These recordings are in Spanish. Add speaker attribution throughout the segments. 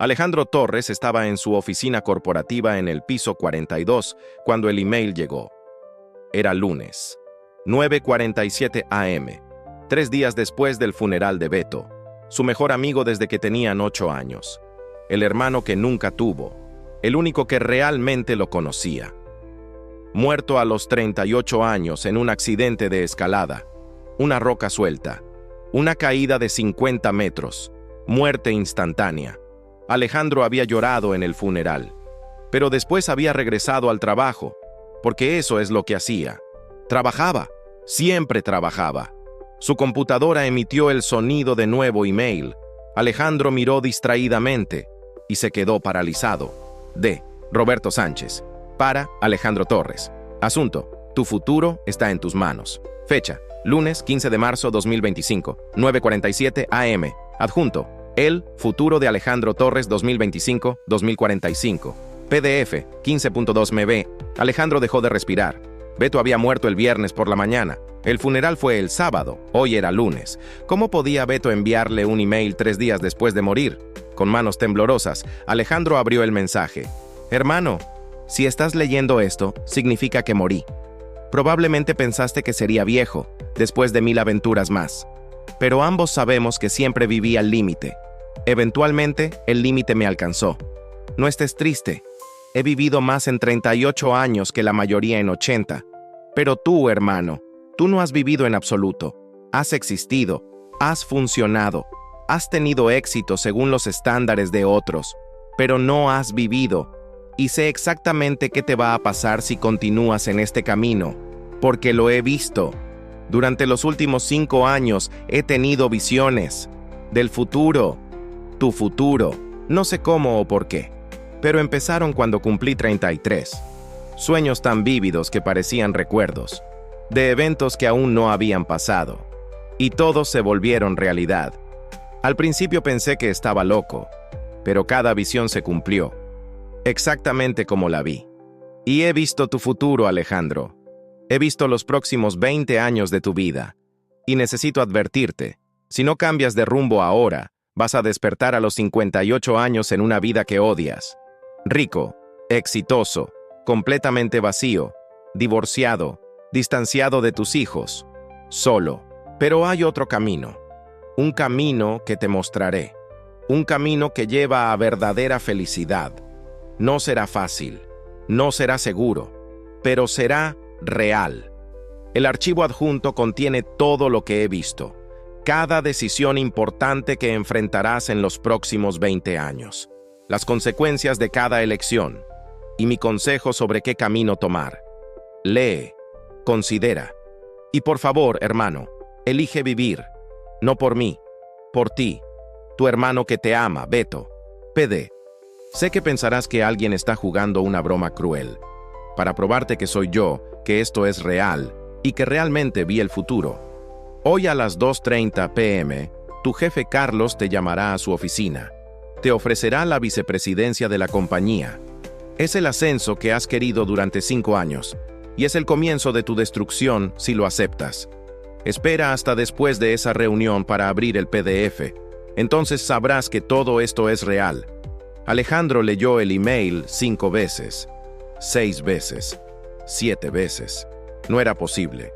Speaker 1: Alejandro Torres estaba en su oficina corporativa en el piso 42 cuando el email llegó. Era lunes, 9:47 a.m., 3 días después del funeral de Beto, su mejor amigo desde que tenían 8 años, el hermano que nunca tuvo, el único que realmente lo conocía. Muerto a los 38 años en un accidente de escalada, una roca suelta, una caída de 50 metros, muerte instantánea. Alejandro había llorado en el funeral, pero después había regresado al trabajo, porque eso es lo que hacía. Trabajaba, siempre trabajaba. Su computadora emitió el sonido de nuevo email. Alejandro miró distraídamente y se quedó paralizado. De Roberto Sánchez. Para Alejandro Torres. Asunto: tu futuro está en tus manos. Fecha: lunes 15 de marzo 2025, 9:47 a.m. Adjunto: El futuro de Alejandro Torres 2025-2045. PDF 15.2 MB. Alejandro dejó de respirar. Beto había muerto el viernes por la mañana. El funeral fue el sábado. Hoy era lunes. ¿Cómo podía Beto enviarle un email 3 días después de morir? Con manos temblorosas, Alejandro abrió el mensaje. Hermano, si estás leyendo esto, significa que morí. Probablemente pensaste que sería viejo, después de 1000 aventuras más. Pero ambos sabemos que siempre viví al límite. Eventualmente, el límite me alcanzó. No estés triste. He vivido más en 38 años que la mayoría en 80. Pero tú, hermano, tú no has vivido en absoluto. Has existido, has funcionado, has tenido éxito según los estándares de otros, pero no has vivido. Y sé exactamente qué te va a pasar si continúas en este camino, porque lo he visto. Durante los últimos 5 años he tenido visiones del futuro, tu futuro, no sé cómo o por qué, pero empezaron cuando cumplí 33. Sueños tan vívidos que parecían recuerdos, de eventos que aún no habían pasado, y todos se volvieron realidad. Al principio pensé que estaba loco, pero cada visión se cumplió, exactamente como la vi. Y he visto tu futuro, Alejandro. He visto los próximos 20 años de tu vida. Y necesito advertirte, si no cambias de rumbo ahora, vas a despertar a los 58 años en una vida que odias. Rico, exitoso, completamente vacío, divorciado, distanciado de tus hijos, solo. Pero hay otro camino. Un camino que te mostraré. Un camino que lleva a verdadera felicidad. No será fácil, no será seguro, pero será real. El archivo adjunto contiene todo lo que he visto, cada decisión importante que enfrentarás en los próximos 20 años, las consecuencias de cada elección y mi consejo sobre qué camino tomar. Lee, considera. Y por favor, hermano, elige vivir, no por mí, por ti, tu hermano que te ama, Beto. PD. Sé que pensarás que alguien está jugando una broma cruel, para probarte que soy yo, que esto es real y que realmente vi el futuro. Hoy a las 2:30 p.m., tu jefe Carlos te llamará a su oficina. Te ofrecerá la vicepresidencia de la compañía. Es el ascenso que has querido durante 5 años, y es el comienzo de tu destrucción si lo aceptas. Espera hasta después de esa reunión para abrir el PDF. Entonces sabrás que todo esto es real. Alejandro leyó el email 5 veces, 6 veces, 7 veces. No era posible.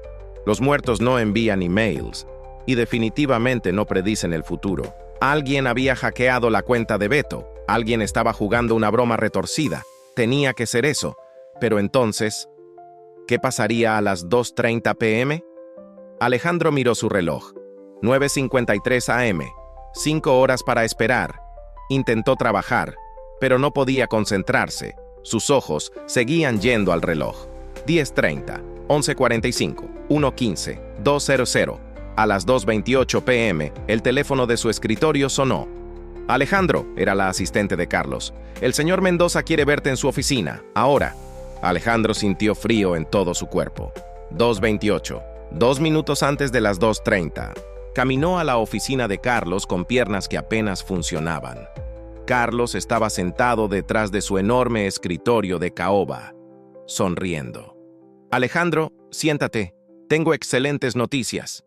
Speaker 1: Los muertos no envían emails y definitivamente no predicen el futuro. Alguien había hackeado la cuenta de Beto. Alguien estaba jugando una broma retorcida. Tenía que ser eso. Pero entonces, ¿qué pasaría a las 2:30 p.m.? Alejandro miró su reloj. 9:53 a.m. 5 horas para esperar. Intentó trabajar, pero no podía concentrarse. Sus ojos seguían yendo al reloj. 10:30, 11:45, 1:15, 2:00. A las 2:28 p.m., el teléfono de su escritorio sonó. Alejandro, era la asistente de Carlos. El señor Mendoza quiere verte en su oficina, ahora. Alejandro sintió frío en todo su cuerpo. 2:28, 2 minutos antes de las 2:30. Caminó a la oficina de Carlos con piernas que apenas funcionaban. Carlos estaba sentado detrás de su enorme escritorio de caoba, sonriendo. Alejandro, siéntate. Tengo excelentes noticias.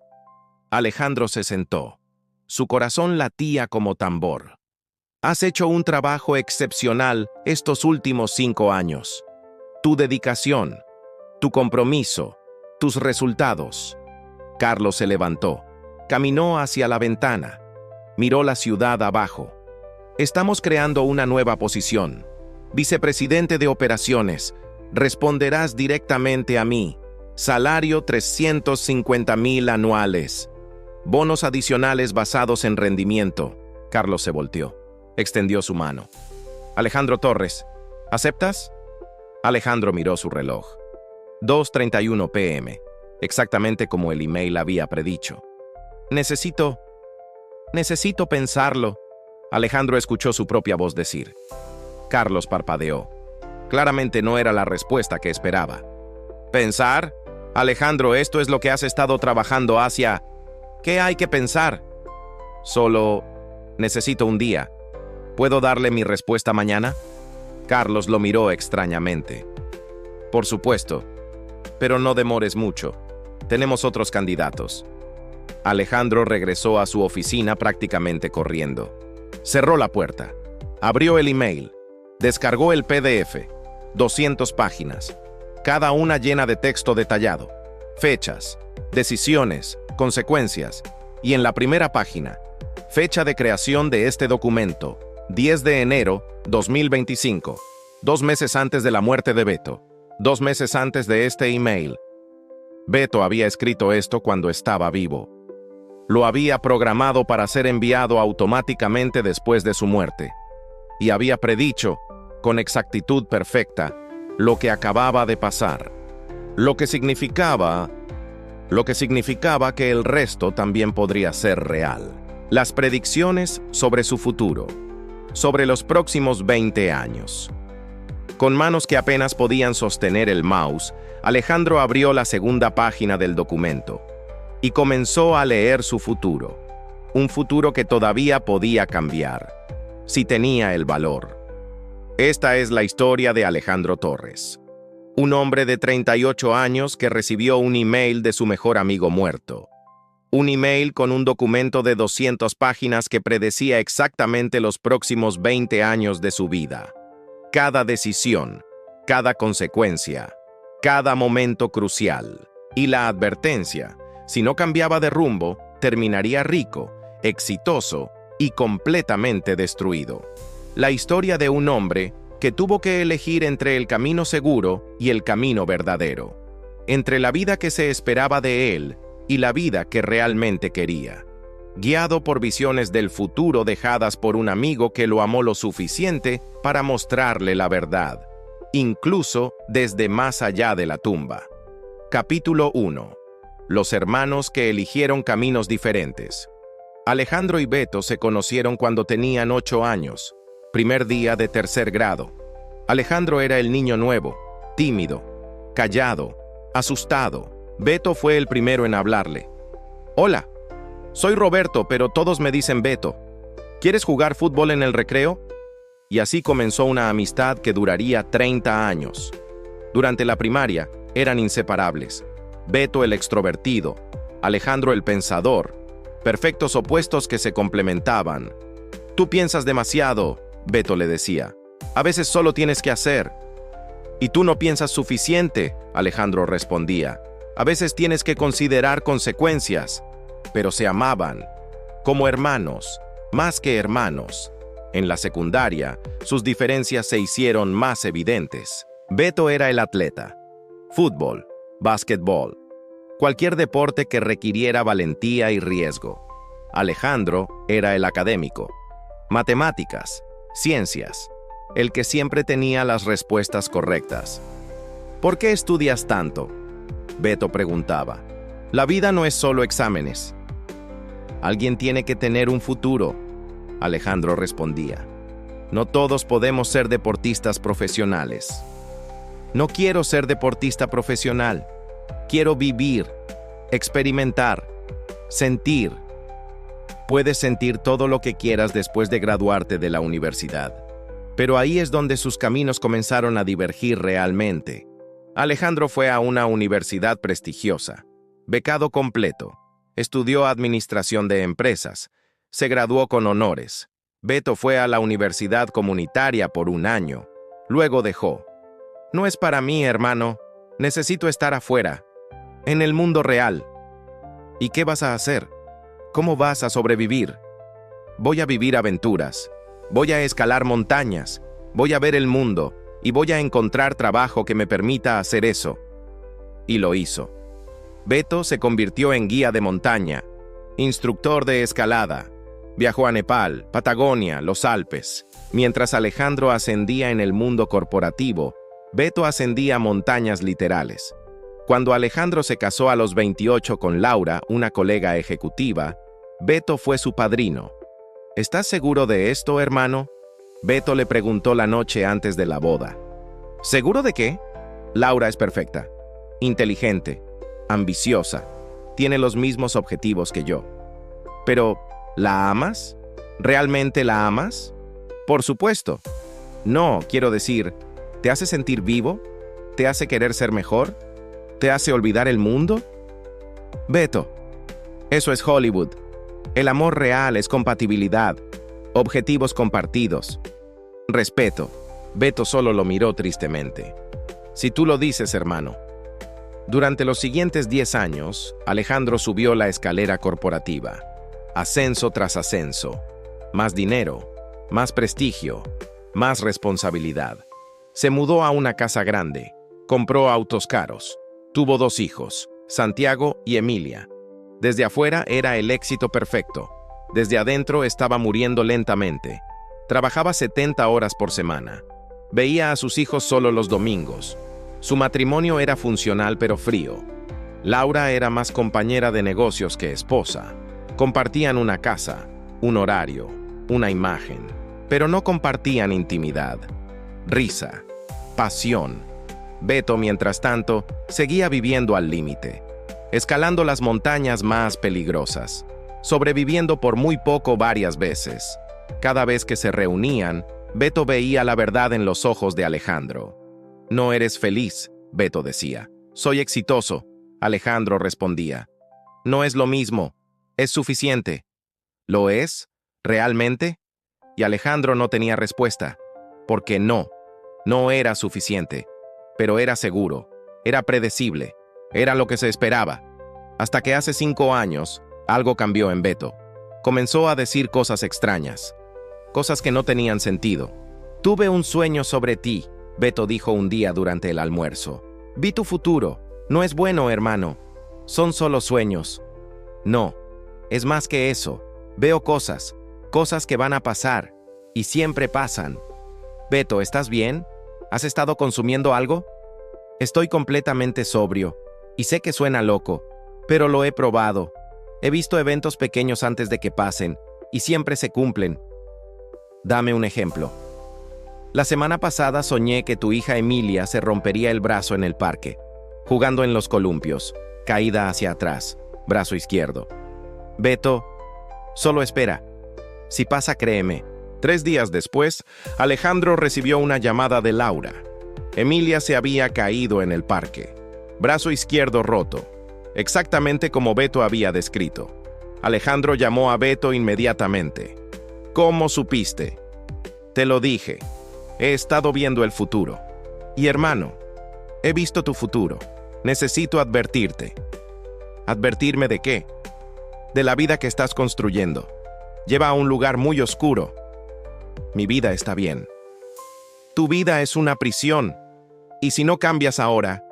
Speaker 1: Alejandro se sentó. Su corazón latía como tambor. Has hecho un trabajo excepcional estos últimos 5 años. Tu dedicación, tu compromiso, tus resultados. Carlos se levantó, caminó hacia la ventana, miró la ciudad abajo. Estamos creando una nueva posición. Vicepresidente de operaciones, responderás directamente a mí. Salario 350,000 anuales. Bonos adicionales basados en rendimiento. Carlos se volteó. Extendió su mano. Alejandro Torres, ¿aceptas? Alejandro miró su reloj. 2:31 p.m., exactamente como el email había predicho. Necesito pensarlo. Alejandro escuchó su propia voz decir. Carlos parpadeó. Claramente no era la respuesta que esperaba. ¿Pensar? Alejandro, esto es lo que has estado trabajando hacia... ¿Qué hay que pensar? Solo necesito un día. ¿Puedo darle mi respuesta mañana? Carlos lo miró extrañamente. Por supuesto, pero no demores mucho. Tenemos otros candidatos. Alejandro regresó a su oficina prácticamente corriendo. Cerró la puerta. Abrió el email. Descargó el PDF. 200 páginas. Cada una llena de texto detallado. Fechas, decisiones, consecuencias. Y en la primera página, fecha de creación de este documento, 10 de enero 2025. 2 meses antes de la muerte de Beto. 2 meses antes de este email. Beto había escrito esto cuando estaba vivo. Lo había programado para ser enviado automáticamente después de su muerte. Y había predicho, con exactitud perfecta, lo que acababa de pasar. Lo que significaba que el resto también podría ser real. Las predicciones sobre su futuro, sobre los próximos 20 años. Con manos que apenas podían sostener el mouse, Alejandro abrió la segunda página del documento y comenzó a leer su futuro. Un futuro que todavía podía cambiar, si tenía el valor. Esta es la historia de Alejandro Torres, un hombre de 38 años que recibió un email de su mejor amigo muerto. Un email con un documento de 200 páginas que predecía exactamente los próximos 20 años de su vida. Cada decisión, cada consecuencia, cada momento crucial. Y la advertencia, si no cambiaba de rumbo, terminaría rico, exitoso y completamente destruido. La historia de un hombre que tuvo que elegir entre el camino seguro y el camino verdadero, entre la vida que se esperaba de él y la vida que realmente quería, guiado por visiones del futuro dejadas por un amigo que lo amó lo suficiente para mostrarle la verdad, incluso desde más allá de la tumba. Capítulo 1. Los hermanos que eligieron caminos diferentes. Alejandro y Beto se conocieron cuando tenían 8 años, primer día de 3er grado. Alejandro era el niño nuevo, tímido, callado, asustado. Beto fue el primero en hablarle. Hola, soy Roberto, pero todos me dicen Beto. ¿Quieres jugar fútbol en el recreo? Y así comenzó una amistad que duraría 30 años. Durante la primaria eran inseparables. Beto el extrovertido, Alejandro el pensador, perfectos opuestos que se complementaban. Tú piensas demasiado, Beto le decía. A veces solo tienes que hacer. Y tú no piensas suficiente, Alejandro respondía. A veces tienes que considerar consecuencias. Pero se amaban, como hermanos, más que hermanos. En la secundaria, sus diferencias se hicieron más evidentes. Beto era el atleta. Fútbol, básquetbol, cualquier deporte que requiriera valentía y riesgo. Alejandro era el académico. Matemáticas, ciencias, el que siempre tenía las respuestas correctas. ¿Por qué estudias tanto?, Beto preguntaba. La vida no es solo exámenes. Alguien tiene que tener un futuro, Alejandro respondía. No todos podemos ser deportistas profesionales. No quiero ser deportista profesional. Quiero vivir, experimentar, sentir. Puedes sentir todo lo que quieras después de graduarte de la universidad. Pero ahí es donde sus caminos comenzaron a divergir realmente. Alejandro fue a una universidad prestigiosa, becado completo, estudió administración de empresas, se graduó con honores, Beto fue a la universidad comunitaria por un año. Luego dejó. No es para mí, hermano. Necesito estar afuera, en el mundo real. ¿Y qué vas a hacer? ¿Cómo vas a sobrevivir? Voy a vivir aventuras. Voy a escalar montañas. Voy a ver el mundo. Y voy a encontrar trabajo que me permita hacer eso. Y lo hizo. Beto se convirtió en guía de montaña, instructor de escalada. Viajó a Nepal, Patagonia, los Alpes. Mientras Alejandro ascendía en el mundo corporativo, Beto ascendía montañas literales. Cuando Alejandro se casó a los 28 con Laura, una colega ejecutiva, Beto fue su padrino. ¿Estás seguro de esto, hermano? Beto le preguntó la noche antes de la boda. ¿Seguro de qué? Laura es perfecta, inteligente, ambiciosa, tiene los mismos objetivos que yo. Pero, ¿la amas? ¿Realmente la amas? Por supuesto. No, quiero decir, ¿te hace sentir vivo? ¿Te hace querer ser mejor? ¿Te hace olvidar el mundo? Beto, eso es Hollywood. El amor real es compatibilidad, objetivos compartidos, respeto. Beto solo lo miró tristemente. Si tú lo dices, hermano. Durante los siguientes 10 años, Alejandro subió la escalera corporativa. Ascenso tras ascenso. Más dinero, más prestigio, más responsabilidad. Se mudó a una casa grande, compró autos caros, tuvo 2 hijos, Santiago y Emilia. Desde afuera era el éxito perfecto. Desde adentro estaba muriendo lentamente. Trabajaba 70 horas por semana. Veía a sus hijos solo los domingos. Su matrimonio era funcional pero frío. Laura era más compañera de negocios que esposa. Compartían una casa, un horario, una imagen, pero no compartían intimidad, risa, pasión. Beto, mientras tanto, seguía viviendo al límite, escalando las montañas más peligrosas, sobreviviendo por muy poco varias veces. Cada vez que se reunían, Beto veía la verdad en los ojos de Alejandro. No eres feliz, Beto decía. Soy exitoso, Alejandro respondía. No es lo mismo, es suficiente. ¿Lo es? ¿Realmente? Y Alejandro no tenía respuesta, porque no era suficiente, pero era seguro, era predecible, era lo que se esperaba. Hasta que hace 5 años, algo cambió en Beto. Comenzó a decir cosas extrañas, cosas que no tenían sentido. Tuve un sueño sobre ti, Beto dijo un día durante el almuerzo. Vi tu futuro. No es bueno, hermano. Son solo sueños. No, es más que eso. Veo cosas que van a pasar, y siempre pasan. Beto, ¿estás bien? ¿Has estado consumiendo algo? Estoy completamente sobrio, y sé que suena loco, pero lo he probado. He visto eventos pequeños antes de que pasen, y siempre se cumplen. Dame un ejemplo. La semana pasada soñé que tu hija Emilia se rompería el brazo en el parque, jugando en los columpios, caída hacia atrás, brazo izquierdo. Beto, solo espera. Si pasa, créeme. 3 días después, Alejandro recibió una llamada de Laura. Emilia se había caído en el parque, brazo izquierdo roto, exactamente como Beto había descrito. Alejandro llamó a Beto inmediatamente. ¿Cómo supiste? Te lo dije. He estado viendo el futuro. Y hermano, he visto tu futuro. Necesito advertirte. ¿Advertirme de qué? De la vida que estás construyendo. Lleva a un lugar muy oscuro. Mi vida está bien. Tu vida es una prisión. Y si no cambias ahora,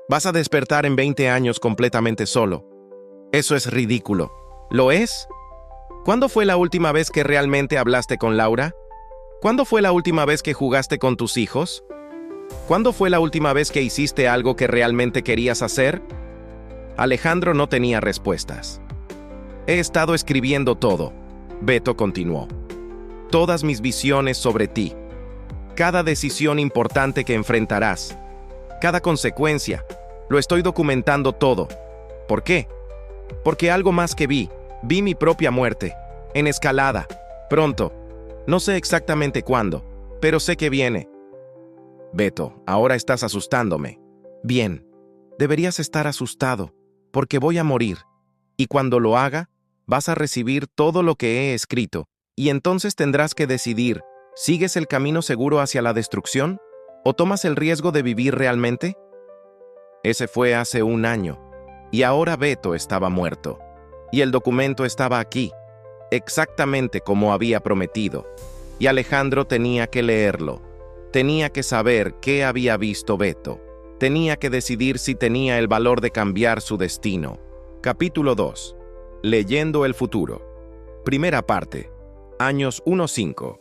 Speaker 1: vas a despertar en 20 años completamente solo. Eso es ridículo. ¿Lo es? ¿Cuándo fue la última vez que realmente hablaste con Laura? ¿Cuándo fue la última vez que jugaste con tus hijos? ¿Cuándo fue la última vez que hiciste algo que realmente querías hacer? Alejandro no tenía respuestas. He estado escribiendo todo, Beto continuó. Todas mis visiones sobre ti. Cada decisión importante que enfrentarás. Cada consecuencia. Lo estoy documentando todo. ¿Por qué? Porque algo más que vi mi propia muerte. En escalada. Pronto. No sé exactamente cuándo, pero sé que viene. Beto, ahora estás asustándome. Bien, deberías estar asustado, porque voy a morir. Y cuando lo haga, vas a recibir todo lo que he escrito, Y entonces tendrás que decidir, ¿sigues el camino seguro hacia la destrucción? ¿O tomas el riesgo de vivir realmente? Ese fue hace un año, y ahora Beto estaba muerto. Y el documento estaba aquí, exactamente como había prometido. Y Alejandro tenía que leerlo. Tenía que saber qué había visto Beto. Tenía que decidir si tenía el valor de cambiar su destino. Capítulo 2. Leyendo el futuro. Primera parte. Años 1-5.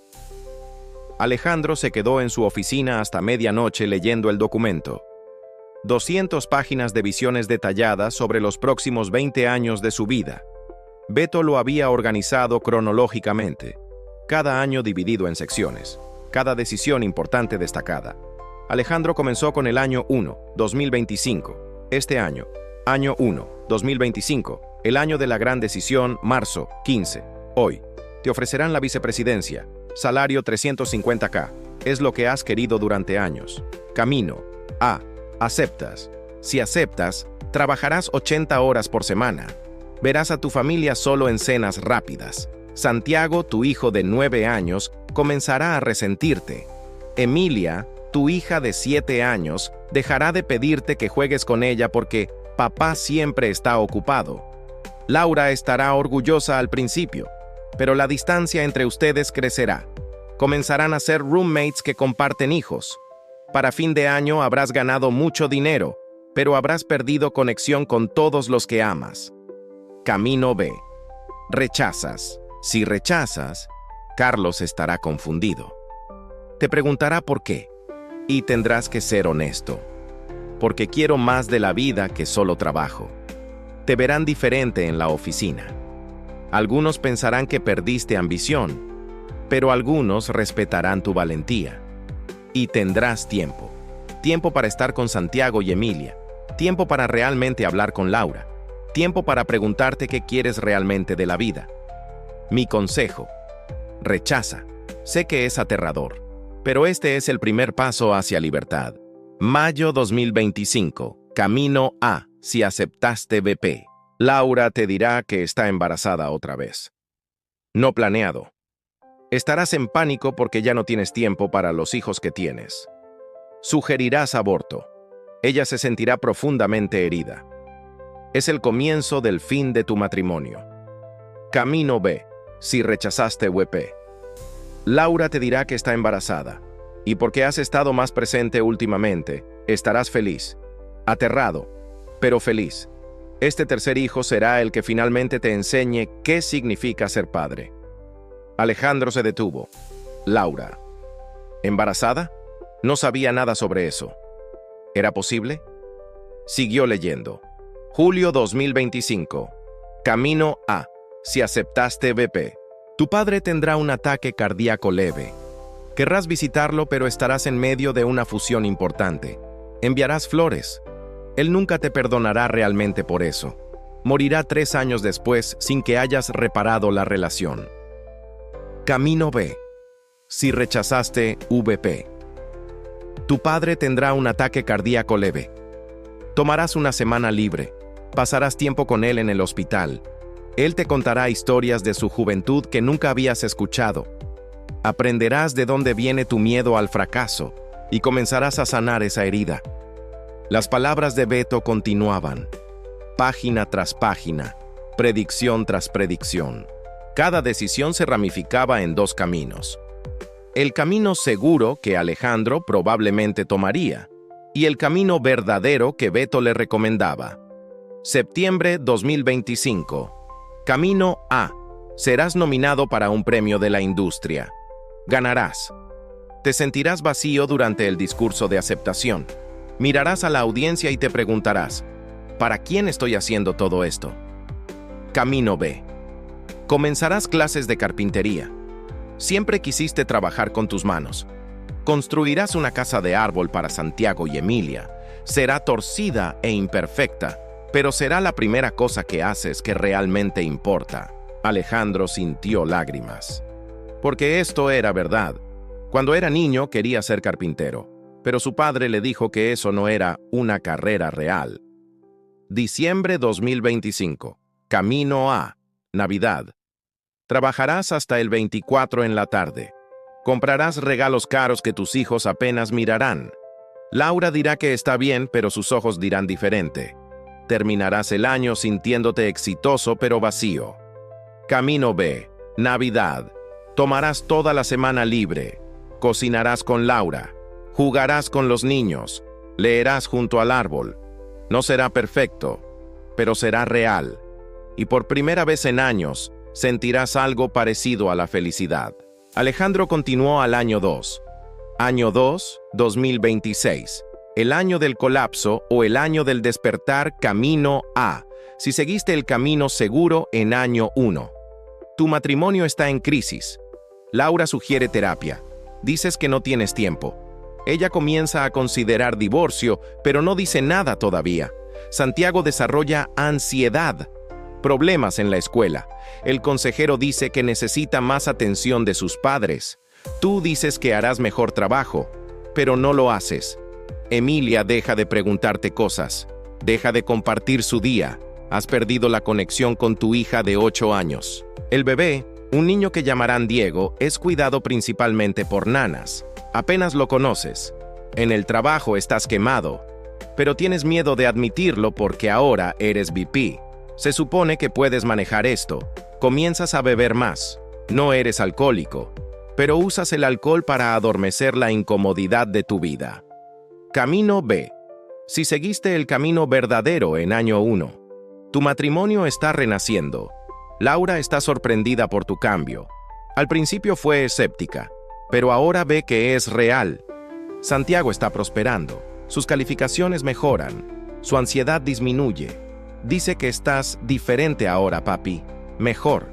Speaker 1: Alejandro se quedó en su oficina hasta medianoche leyendo el documento. 200 páginas de visiones detalladas sobre los próximos 20 años de su vida. Beto lo había organizado cronológicamente, cada año dividido en secciones, cada decisión importante destacada. Alejandro comenzó con el año 1, 2025, este año 1, 2025, el año de la gran decisión, marzo 15. Hoy, te ofrecerán la vicepresidencia, salario 350K, es lo que has querido durante años. Camino A. Aceptas. Si aceptas, trabajarás 80 horas por semana. Verás a tu familia solo en cenas rápidas. Santiago, tu hijo de 9 años, comenzará a resentirte. Emilia, tu hija de 7 años, dejará de pedirte que juegues con ella porque papá siempre está ocupado. Laura estará orgullosa al principio, pero la distancia entre ustedes crecerá. Comenzarán a ser roommates que comparten hijos. Para fin de año habrás ganado mucho dinero, pero habrás perdido conexión con todos los que amas. Camino B. Rechazas. Si rechazas, Carlos estará confundido. Te preguntará por qué, y tendrás que ser honesto. Porque quiero más de la vida que solo trabajo. Te verán diferente en la oficina. Algunos pensarán que perdiste ambición, pero algunos respetarán tu valentía. Y tendrás tiempo. Tiempo para estar con Santiago y Emilia. Tiempo para realmente hablar con Laura. Tiempo para preguntarte qué quieres realmente de la vida. Mi consejo: rechaza. Sé que es aterrador, pero este es el primer paso hacia libertad. Mayo 2025. Camino A. Si aceptaste BP. Laura te dirá que está embarazada otra vez. No planeado. Estarás en pánico porque ya no tienes tiempo para los hijos que tienes. Sugerirás aborto. Ella se sentirá profundamente herida. Es el comienzo del fin de tu matrimonio. Camino B. Si rechazaste WP. Laura te dirá que está embarazada, y porque has estado más presente últimamente, estarás feliz. Aterrado, pero feliz. Este tercer hijo será el que finalmente te enseñe qué significa ser padre. Alejandro se detuvo. Laura. ¿Embarazada? No sabía nada sobre eso. ¿Era posible? Siguió leyendo. Julio 2025. Camino A. Si aceptaste BP. Tu padre tendrá un ataque cardíaco leve. Querrás visitarlo, pero estarás en medio de una fusión importante. Enviarás flores. Él nunca te perdonará realmente por eso. Morirá 3 años después sin que hayas reparado la relación. Camino B. Si rechazaste VP. Tu padre tendrá un ataque cardíaco leve. Tomarás una semana libre. Pasarás tiempo con él en el hospital. Él te contará historias de su juventud que nunca habías escuchado. Aprenderás de dónde viene tu miedo al fracaso y comenzarás a sanar esa herida. Las palabras de Beto continuaban, página tras página, predicción tras predicción. Cada decisión se ramificaba en 2 caminos. El camino seguro que Alejandro probablemente tomaría y el camino verdadero que Beto le recomendaba. Septiembre 2025. Camino A. Serás nominado para un premio de la industria. Ganarás. Te sentirás vacío durante el discurso de aceptación. Mirarás a la audiencia y te preguntarás, ¿para quién estoy haciendo todo esto? Camino B. Comenzarás clases de carpintería. Siempre quisiste trabajar con tus manos. Construirás una casa de árbol para Santiago y Emilia. Será torcida e imperfecta, pero será la primera cosa que haces que realmente importa. Alejandro sintió lágrimas. Porque esto era verdad. Cuando era niño quería ser carpintero, pero su padre le dijo que eso no era una carrera real. Diciembre 2025. Camino A. Navidad. Trabajarás hasta el 24 en la tarde. Comprarás regalos caros que tus hijos apenas mirarán. Laura dirá que está bien, pero sus ojos dirán diferente. Terminarás el año sintiéndote exitoso pero vacío. Camino B. Navidad. Tomarás toda la semana libre. Cocinarás con Laura. Jugarás con los niños. Leerás junto al árbol. No será perfecto, pero será real. Y por primera vez en años, sentirás algo parecido a la felicidad. Alejandro continuó al año 2. Año 2, 2026. El año del colapso o el año del despertar, camino A. Si seguiste el camino seguro en año 1. Tu matrimonio está en crisis. Laura sugiere terapia. Dices que no tienes tiempo. Ella comienza a considerar divorcio, pero no dice nada todavía. Santiago desarrolla ansiedad. Problemas en la escuela. El consejero dice que necesita más atención de sus padres. Tú dices que harás mejor trabajo, pero no lo haces. Emilia deja de preguntarte cosas. Deja de compartir su día. Has perdido la conexión con tu hija de 8 años. El bebé, un niño que llamarán Diego, es cuidado principalmente por nanas. Apenas lo conoces. En el trabajo estás quemado, pero tienes miedo de admitirlo porque ahora eres VP. Se supone que puedes manejar esto. Comienzas a beber más. No eres alcohólico, pero usas el alcohol para adormecer la incomodidad de tu vida. Camino B. Si seguiste el camino verdadero en año 1, tu matrimonio está renaciendo. Laura está sorprendida por tu cambio. Al principio fue escéptica, pero ahora ve que es real. Santiago está prosperando. Sus calificaciones mejoran. Su ansiedad disminuye. Dice que estás diferente ahora, papi. Mejor.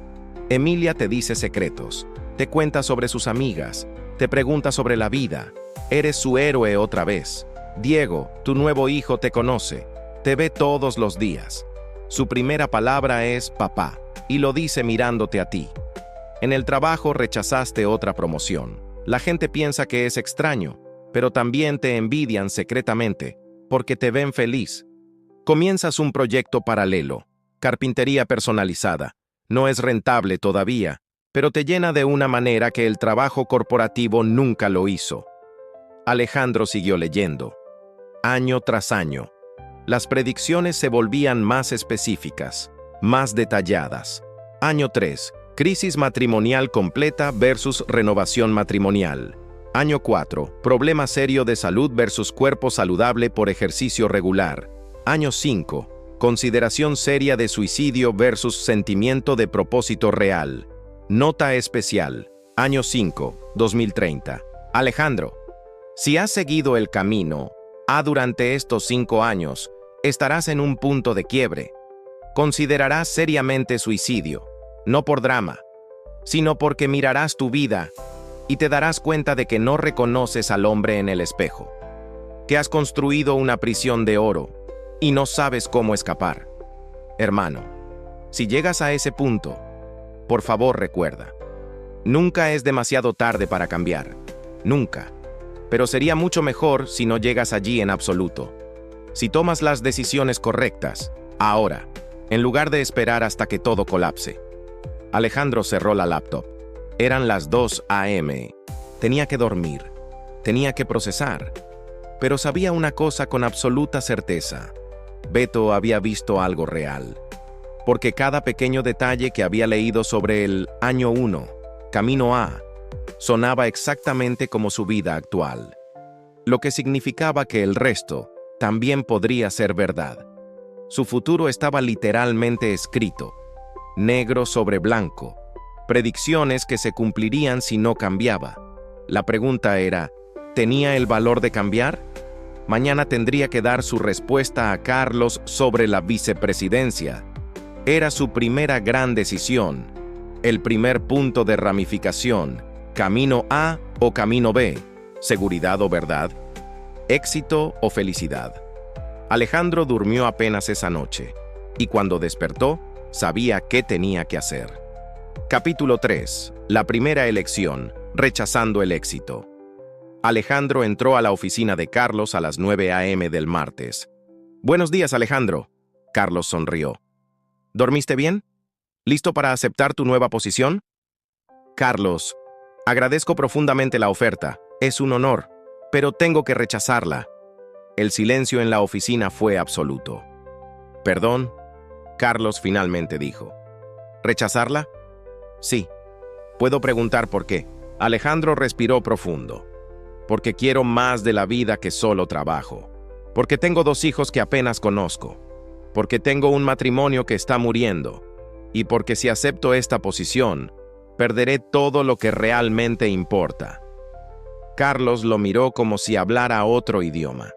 Speaker 1: Emilia te dice secretos. Te cuenta sobre sus amigas. Te pregunta sobre la vida. Eres su héroe otra vez. Diego, tu nuevo hijo, te conoce. Te ve todos los días. Su primera palabra es papá, y lo dice mirándote a ti. En el trabajo rechazaste otra promoción. La gente piensa que es extraño, pero también te envidian secretamente, porque te ven feliz. Comienzas un proyecto paralelo, carpintería personalizada. No es rentable todavía, pero te llena de una manera que el trabajo corporativo nunca lo hizo. Alejandro siguió leyendo. Año tras año, las predicciones se volvían más específicas, más detalladas. Año 3, crisis matrimonial completa versus renovación matrimonial. Año 4, problema serio de salud versus cuerpo saludable por ejercicio regular. Año 5, consideración seria de suicidio versus sentimiento de propósito real. Nota especial. Año 5, 2030. Alejandro, si has seguido el camino A durante estos 5 años, estarás en un punto de quiebre. Considerarás seriamente suicidio, no por drama, sino porque mirarás tu vida y te darás cuenta de que no reconoces al hombre en el espejo, que has construido una prisión de oro y no sabes cómo escapar. Hermano, si llegas a ese punto, por favor recuerda, nunca es demasiado tarde para cambiar, nunca. Pero sería mucho mejor si no llegas allí en absoluto. Si tomas las decisiones correctas, ahora, en lugar de esperar hasta que todo colapse. Alejandro cerró la laptop. Eran las 2 a.m. Tenía que dormir. Tenía que procesar. Pero sabía una cosa con absoluta certeza. Beto había visto algo real. Porque cada pequeño detalle que había leído sobre el año 1, camino A, sonaba exactamente como su vida actual, lo que significaba que el resto también podría ser verdad. Su futuro estaba literalmente escrito, negro sobre blanco, predicciones que se cumplirían si no cambiaba. La pregunta era, ¿tenía el valor de cambiar? Mañana tendría que dar su respuesta a Carlos sobre la vicepresidencia. Era su primera gran decisión, el primer punto de ramificación. Camino A o camino B, seguridad o verdad, éxito o felicidad. Alejandro durmió apenas esa noche, y cuando despertó, sabía qué tenía que hacer. Capítulo 3. La primera elección, rechazando el éxito. Alejandro entró a la oficina de Carlos a las 9 a.m. del martes. «Buenos días, Alejandro». Carlos sonrió. «¿Dormiste bien?» ¿Listo para aceptar tu nueva posición? Carlos, agradezco profundamente la oferta. Es un honor, pero tengo que rechazarla. El silencio en la oficina fue absoluto. ¿Perdón? Carlos finalmente dijo. ¿Rechazarla? Sí. Puedo preguntar por qué. Alejandro respiró profundo. Porque quiero más de la vida que solo trabajo. Porque tengo 2 hijos que apenas conozco. Porque tengo un matrimonio que está muriendo. Y porque si acepto esta posición, perderé todo lo que realmente importa. Carlos lo miró como si hablara otro idioma.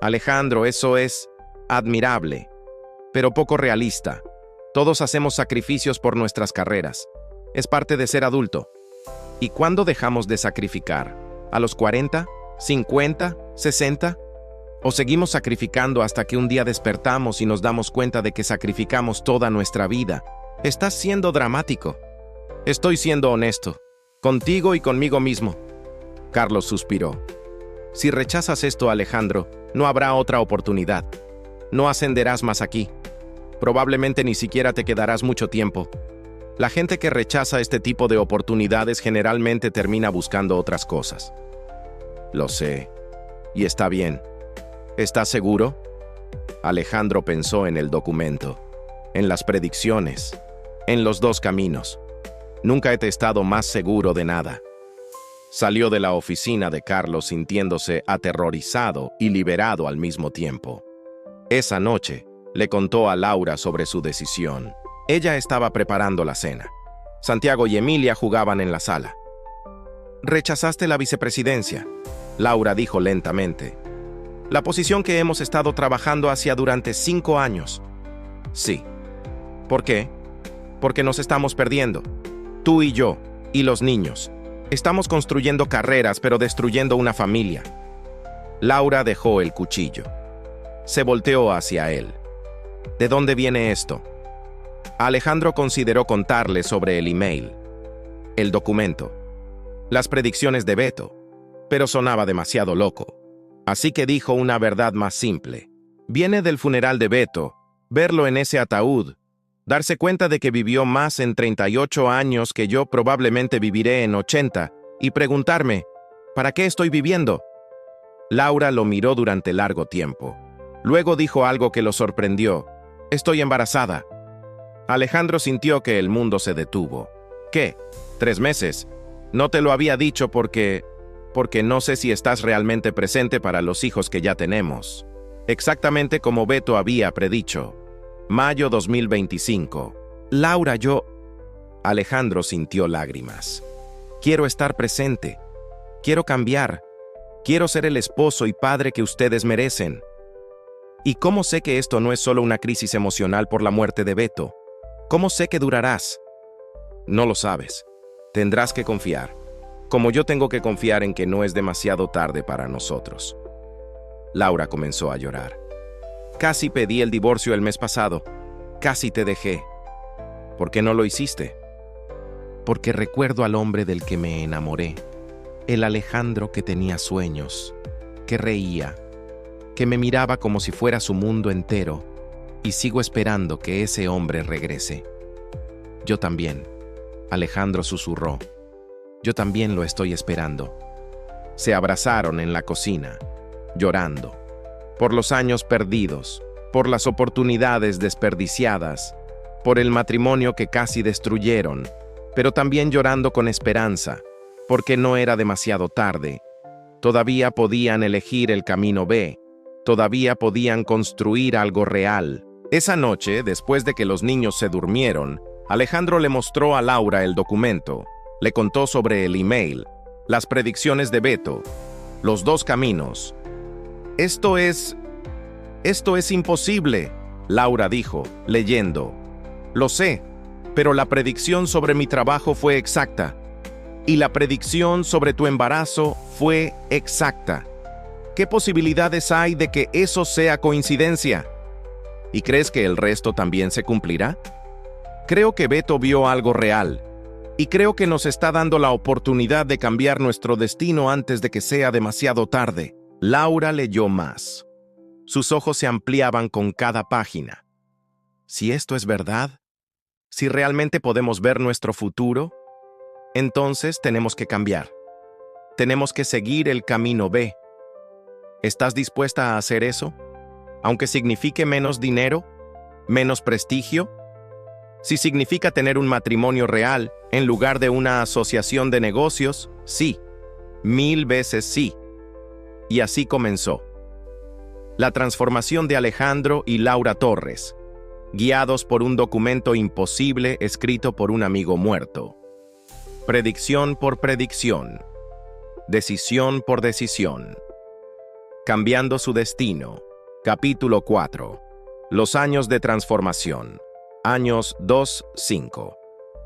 Speaker 1: Alejandro, eso es admirable, pero poco realista. Todos hacemos sacrificios por nuestras carreras. Es parte de ser adulto. ¿Y cuándo dejamos de sacrificar? ¿A los 40? ¿50? ¿60? ¿O seguimos sacrificando hasta que un día despertamos y nos damos cuenta de que sacrificamos toda nuestra vida? Estás siendo dramático. Estoy siendo honesto. Contigo y conmigo mismo. Carlos suspiró. Si rechazas esto, Alejandro, no habrá otra oportunidad. No ascenderás más aquí. Probablemente ni siquiera te quedarás mucho tiempo. La gente que rechaza este tipo de oportunidades generalmente termina buscando otras cosas. Lo sé. Y está bien. ¿Estás seguro? Alejandro pensó en el documento, en las predicciones, en los 2 caminos. Nunca he estado más seguro de nada. Salió de la oficina de Carlos sintiéndose aterrorizado y liberado al mismo tiempo. Esa noche, le contó a Laura sobre su decisión. Ella estaba preparando la cena. Santiago y Emilia jugaban en la sala. «¿Rechazaste la vicepresidencia?», Laura dijo lentamente. «La posición que hemos estado trabajando hacia durante 5 años». «Sí». «¿Por qué?». «Porque nos estamos perdiendo. Tú y yo, y los niños. Estamos construyendo carreras, pero destruyendo una familia». Laura dejó el cuchillo. Se volteó hacia él. «¿De dónde viene esto?». Alejandro consideró contarle sobre el email, el documento, las predicciones de Beto, pero sonaba demasiado loco. Así que dijo una verdad más simple. Viene del funeral de Beto, verlo en ese ataúd, darse cuenta de que vivió más en 38 años que yo probablemente viviré en 80, y preguntarme, ¿para qué estoy viviendo? Laura lo miró durante largo tiempo. Luego dijo algo que lo sorprendió. «Estoy embarazada». Alejandro sintió que el mundo se detuvo. «¿Qué? 3 meses? No te lo había dicho porque no sé si estás realmente presente para los hijos que ya tenemos». Exactamente como Beto había predicho. Mayo 2025. «Laura, yo...». Alejandro sintió lágrimas. «Quiero estar presente. Quiero cambiar. Quiero ser el esposo y padre que ustedes merecen». ¿Y cómo sé que esto no es solo una crisis emocional por la muerte de Beto? ¿Cómo sé que durarás? No lo sabes. Tendrás que confiar. Como yo tengo que confiar en que no es demasiado tarde para nosotros. Laura comenzó a llorar. «Casi pedí el divorcio el mes pasado. Casi te dejé». «¿Por qué no lo hiciste?». «Porque recuerdo al hombre del que me enamoré. El Alejandro que tenía sueños, que reía, que me miraba como si fuera su mundo entero, y sigo esperando que ese hombre regrese». «Yo también», Alejandro susurró. «Yo también lo estoy esperando». Se abrazaron en la cocina, llorando, por los años perdidos, por las oportunidades desperdiciadas, por el matrimonio que casi destruyeron, pero también llorando con esperanza, porque no era demasiado tarde. Todavía podían elegir el camino B. Todavía podían construir algo real. Esa noche, después de que los niños se durmieron, Alejandro le mostró a Laura el documento, le contó sobre el email, las predicciones de Beto, los 2 caminos. Esto es imposible», Laura dijo, leyendo. «Lo sé, pero la predicción sobre mi trabajo fue exacta. Y la predicción sobre tu embarazo fue exacta. ¿Qué posibilidades hay de que eso sea coincidencia? ¿Y crees que el resto también se cumplirá? Creo que Beto vio algo real, y creo que nos está dando la oportunidad de cambiar nuestro destino antes de que sea demasiado tarde». Laura leyó más. Sus ojos se ampliaban con cada página. «Si esto es verdad, Si realmente podemos ver nuestro futuro, entonces tenemos que cambiar. Tenemos que seguir el camino B. ¿Estás dispuesta a hacer eso? Aunque signifique menos dinero, menos prestigio. Si significa tener un matrimonio real en lugar de una asociación de negocios, sí. 1000 veces sí. Y así comenzó. La transformación de Alejandro y Laura Torres, guiados por un documento imposible escrito por un amigo muerto. Predicción por predicción. Decisión por decisión. Cambiando su destino. Capítulo 4. Los años de transformación. Años 2-5.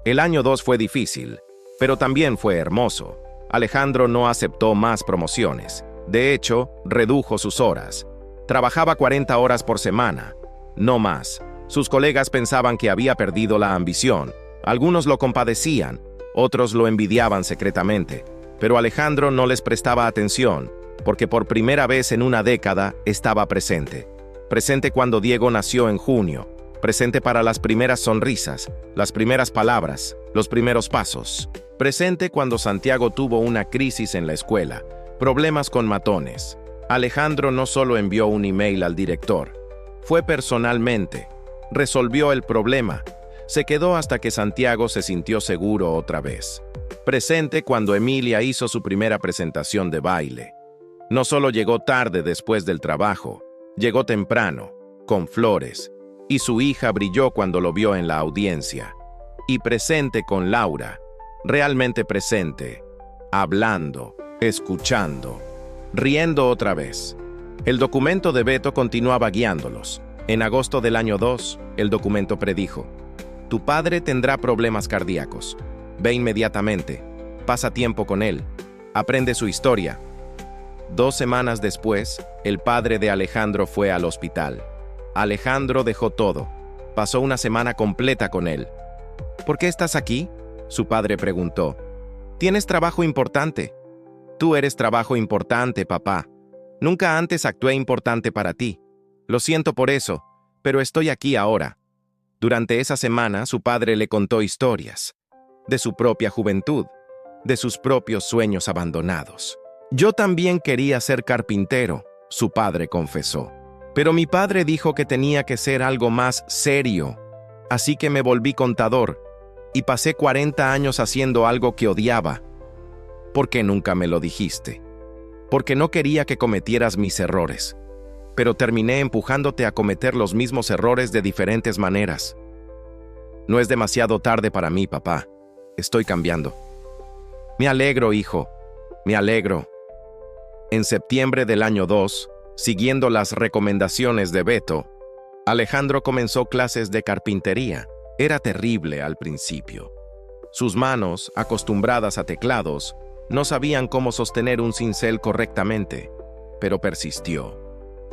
Speaker 1: El año 2 fue difícil, pero también fue hermoso. Alejandro no aceptó más promociones. De hecho, redujo sus horas. Trabajaba 40 horas por semana, no más. Sus colegas pensaban que había perdido la ambición. Algunos lo compadecían, otros lo envidiaban secretamente. Pero Alejandro no les prestaba atención, porque por primera vez en una década estaba presente. Presente cuando Diego nació en junio. Presente para las primeras sonrisas, las primeras palabras, los primeros pasos. Presente cuando Santiago tuvo una crisis en la escuela, problemas con matones. Alejandro no solo envió un email al director, fue personalmente, resolvió el problema, se quedó hasta que Santiago se sintió seguro otra vez. Presente cuando Emilia hizo su primera presentación de baile. No solo llegó tarde después del trabajo, llegó temprano, con flores, y su hija brilló cuando lo vio en la audiencia. Y presente con Laura, realmente presente, hablando, escuchando, riendo otra vez. El documento de Beto continuaba guiándolos. En agosto del año 2, el documento predijo: tu padre tendrá problemas cardíacos. Ve inmediatamente, pasa tiempo con él, aprende su historia. 2 semanas después, el padre de Alejandro fue al hospital. Alejandro dejó todo. Pasó una semana completa con él. ¿Por qué estás aquí?, su padre preguntó. Tienes trabajo importante. Tú eres trabajo importante, papá. Nunca antes actué importante para ti. Lo siento por eso, pero estoy aquí ahora. Durante esa semana, su padre le contó historias. De su propia juventud, de sus propios sueños abandonados. Yo también quería ser carpintero, su padre confesó. Pero mi padre dijo que tenía que ser algo más serio. Así que me volví contador y pasé 40 años haciendo algo que odiaba. ¿Por qué nunca me lo dijiste? Porque no quería que cometieras mis errores. Pero terminé empujándote a cometer los mismos errores de diferentes maneras. No es demasiado tarde para mí, papá. Estoy cambiando. Me alegro, hijo. Me alegro. En septiembre del año 2, siguiendo las recomendaciones de Beto, Alejandro comenzó clases de carpintería. Era terrible al principio. Sus manos, acostumbradas a teclados, no sabían cómo sostener un cincel correctamente, pero persistió.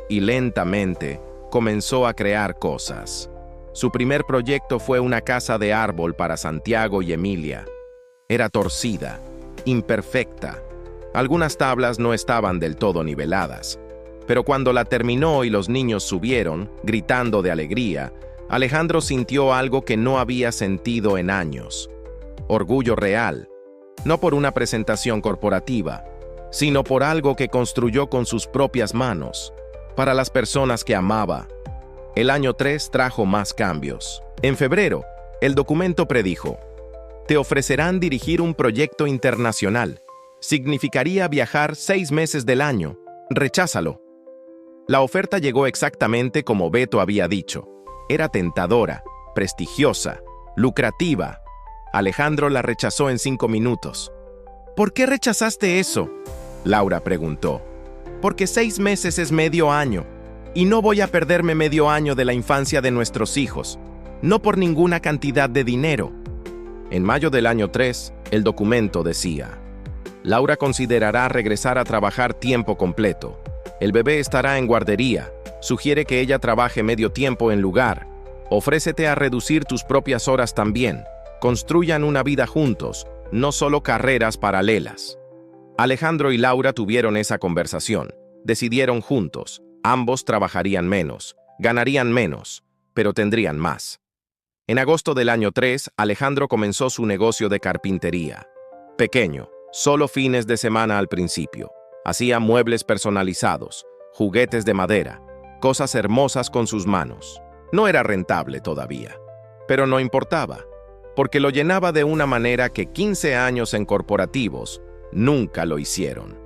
Speaker 1: Y lentamente comenzó a crear cosas. Su primer proyecto fue una casa de árbol para Santiago y Emilia. Era torcida, imperfecta. Algunas tablas no estaban del todo niveladas. Pero cuando la terminó y los niños subieron, gritando de alegría, Alejandro sintió algo que no había sentido en años. Orgullo real, no por una presentación corporativa, sino por algo que construyó con sus propias manos, para las personas que amaba. El año 3 trajo más cambios. En febrero, el documento predijo: te ofrecerán dirigir un proyecto internacional. Significaría viajar 6 meses del año. Recházalo. La oferta llegó exactamente como Beto había dicho. Era tentadora, prestigiosa, lucrativa. Alejandro la rechazó en 5 minutos. ¿Por qué rechazaste eso?, Laura preguntó. Porque 6 meses es medio año, y no voy a perderme medio año de la infancia de nuestros hijos, no por ninguna cantidad de dinero. En mayo del año 3, el documento decía: Laura considerará regresar a trabajar tiempo completo. El bebé estará en guardería. Sugiere que ella trabaje medio tiempo en lugar. Ofrécete a reducir tus propias horas también. Construyan una vida juntos, no solo carreras paralelas. Alejandro y Laura tuvieron esa conversación. Decidieron juntos. Ambos trabajarían menos, ganarían menos, pero tendrían más. En agosto del año 3, Alejandro comenzó su negocio de carpintería. Pequeño, solo fines de semana al principio. Hacía muebles personalizados, juguetes de madera, cosas hermosas con sus manos. No era rentable todavía, pero no importaba, porque lo llenaba de una manera que 15 años en corporativos nunca lo hicieron.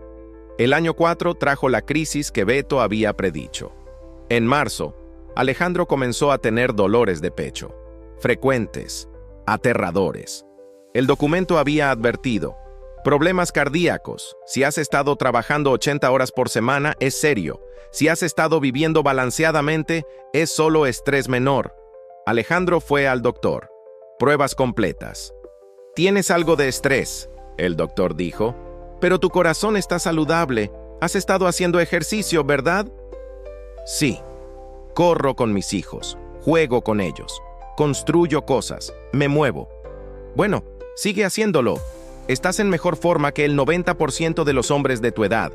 Speaker 1: El año 4 trajo la crisis que Beto había predicho. En marzo, Alejandro comenzó a tener dolores de pecho, frecuentes, aterradores. El documento había advertido: problemas cardíacos. Si has estado trabajando 80 horas por semana, es serio. Si has estado viviendo balanceadamente, es solo estrés menor. Alejandro fue al doctor. Pruebas completas. Tienes algo de estrés, el doctor dijo, pero tu corazón está saludable. Has estado haciendo ejercicio, ¿verdad? Sí. Corro con mis hijos, juego con ellos, construyo cosas, me muevo. Bueno, sigue haciéndolo. Estás en mejor forma que el 90% de los hombres de tu edad.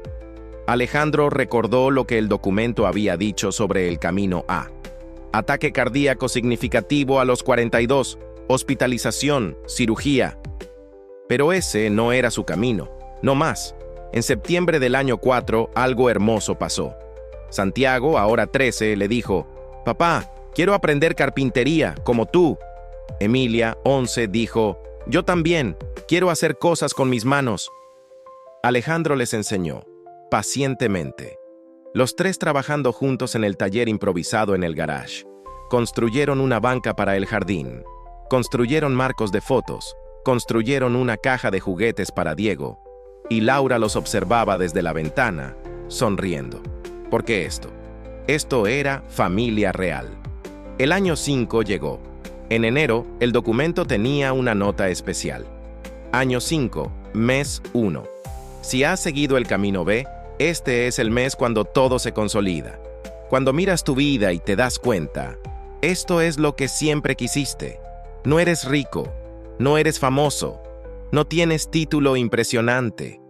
Speaker 1: Alejandro recordó lo que el documento había dicho sobre el camino A. Ataque cardíaco significativo a los 42, hospitalización, cirugía. Pero ese no era su camino, no más. En septiembre del año 4, algo hermoso pasó. Santiago, ahora 13, le dijo: «Papá, quiero aprender carpintería, como tú». Emilia, 11, dijo: «Yo también, quiero hacer cosas con mis manos». Alejandro les enseñó, pacientemente. Los tres trabajando juntos en el taller improvisado en el garage. Construyeron una banca para el jardín. Construyeron marcos de fotos. Construyeron una caja de juguetes para Diego. Y Laura los observaba desde la ventana, sonriendo. Porque esto era familia real. El año 5 llegó. En enero, el documento tenía una nota especial. Año 5, mes 1. Si has seguido el camino B, este es el mes cuando todo se consolida. Cuando miras tu vida y te das cuenta, esto es lo que siempre quisiste. No eres rico, no eres famoso, no tienes título impresionante,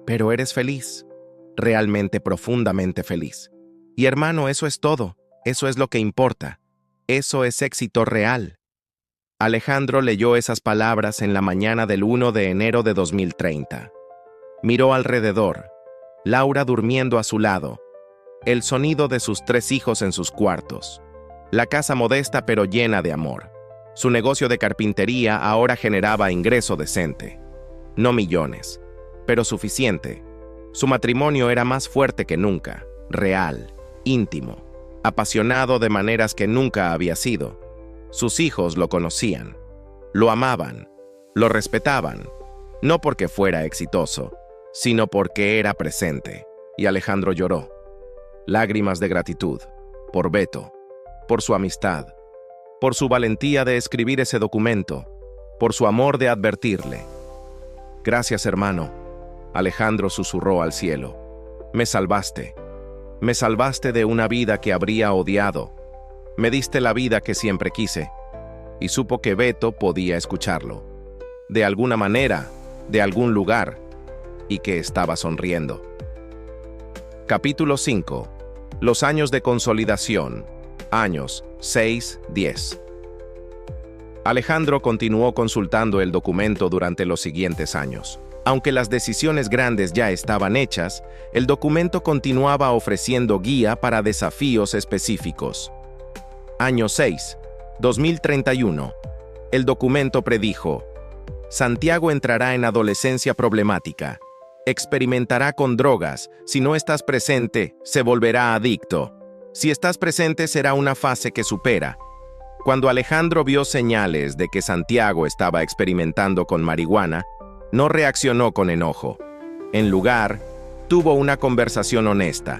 Speaker 1: pero eres feliz, realmente profundamente feliz. Y hermano, eso es todo, eso es lo que importa, eso es éxito real. Alejandro leyó esas palabras en la mañana del 1 de enero de 2030. Miró alrededor, Laura durmiendo a su lado, el sonido de sus 3 hijos en sus cuartos, la casa modesta pero llena de amor. Su negocio de carpintería ahora generaba ingreso decente. No millones, pero suficiente. Su matrimonio era más fuerte que nunca, real, íntimo, apasionado de maneras que nunca había sido. Sus hijos lo conocían, lo amaban, lo respetaban, no porque fuera exitoso, sino porque era presente. Y Alejandro lloró. Lágrimas de gratitud, por Beto, por su amistad, por su valentía de escribir ese documento, por su amor de advertirle. «Gracias, hermano», Alejandro susurró al cielo. «Me salvaste de una vida que habría odiado. Me diste la vida que siempre quise». Y supo que Beto podía escucharlo, de alguna manera, de algún lugar, y que estaba sonriendo. Capítulo 5. Los años de consolidación. Años 6-10. Alejandro continuó consultando el documento durante los siguientes años. Aunque las decisiones grandes ya estaban hechas, el documento continuaba ofreciendo guía para desafíos específicos. Año 6, 2031. El documento predijo: Santiago entrará en adolescencia problemática. Experimentará con drogas. Si no estás presente, se volverá adicto. Si estás presente, será una fase que supera. Cuando Alejandro vio señales de que Santiago estaba experimentando con marihuana, no reaccionó con enojo. En lugar, tuvo una conversación honesta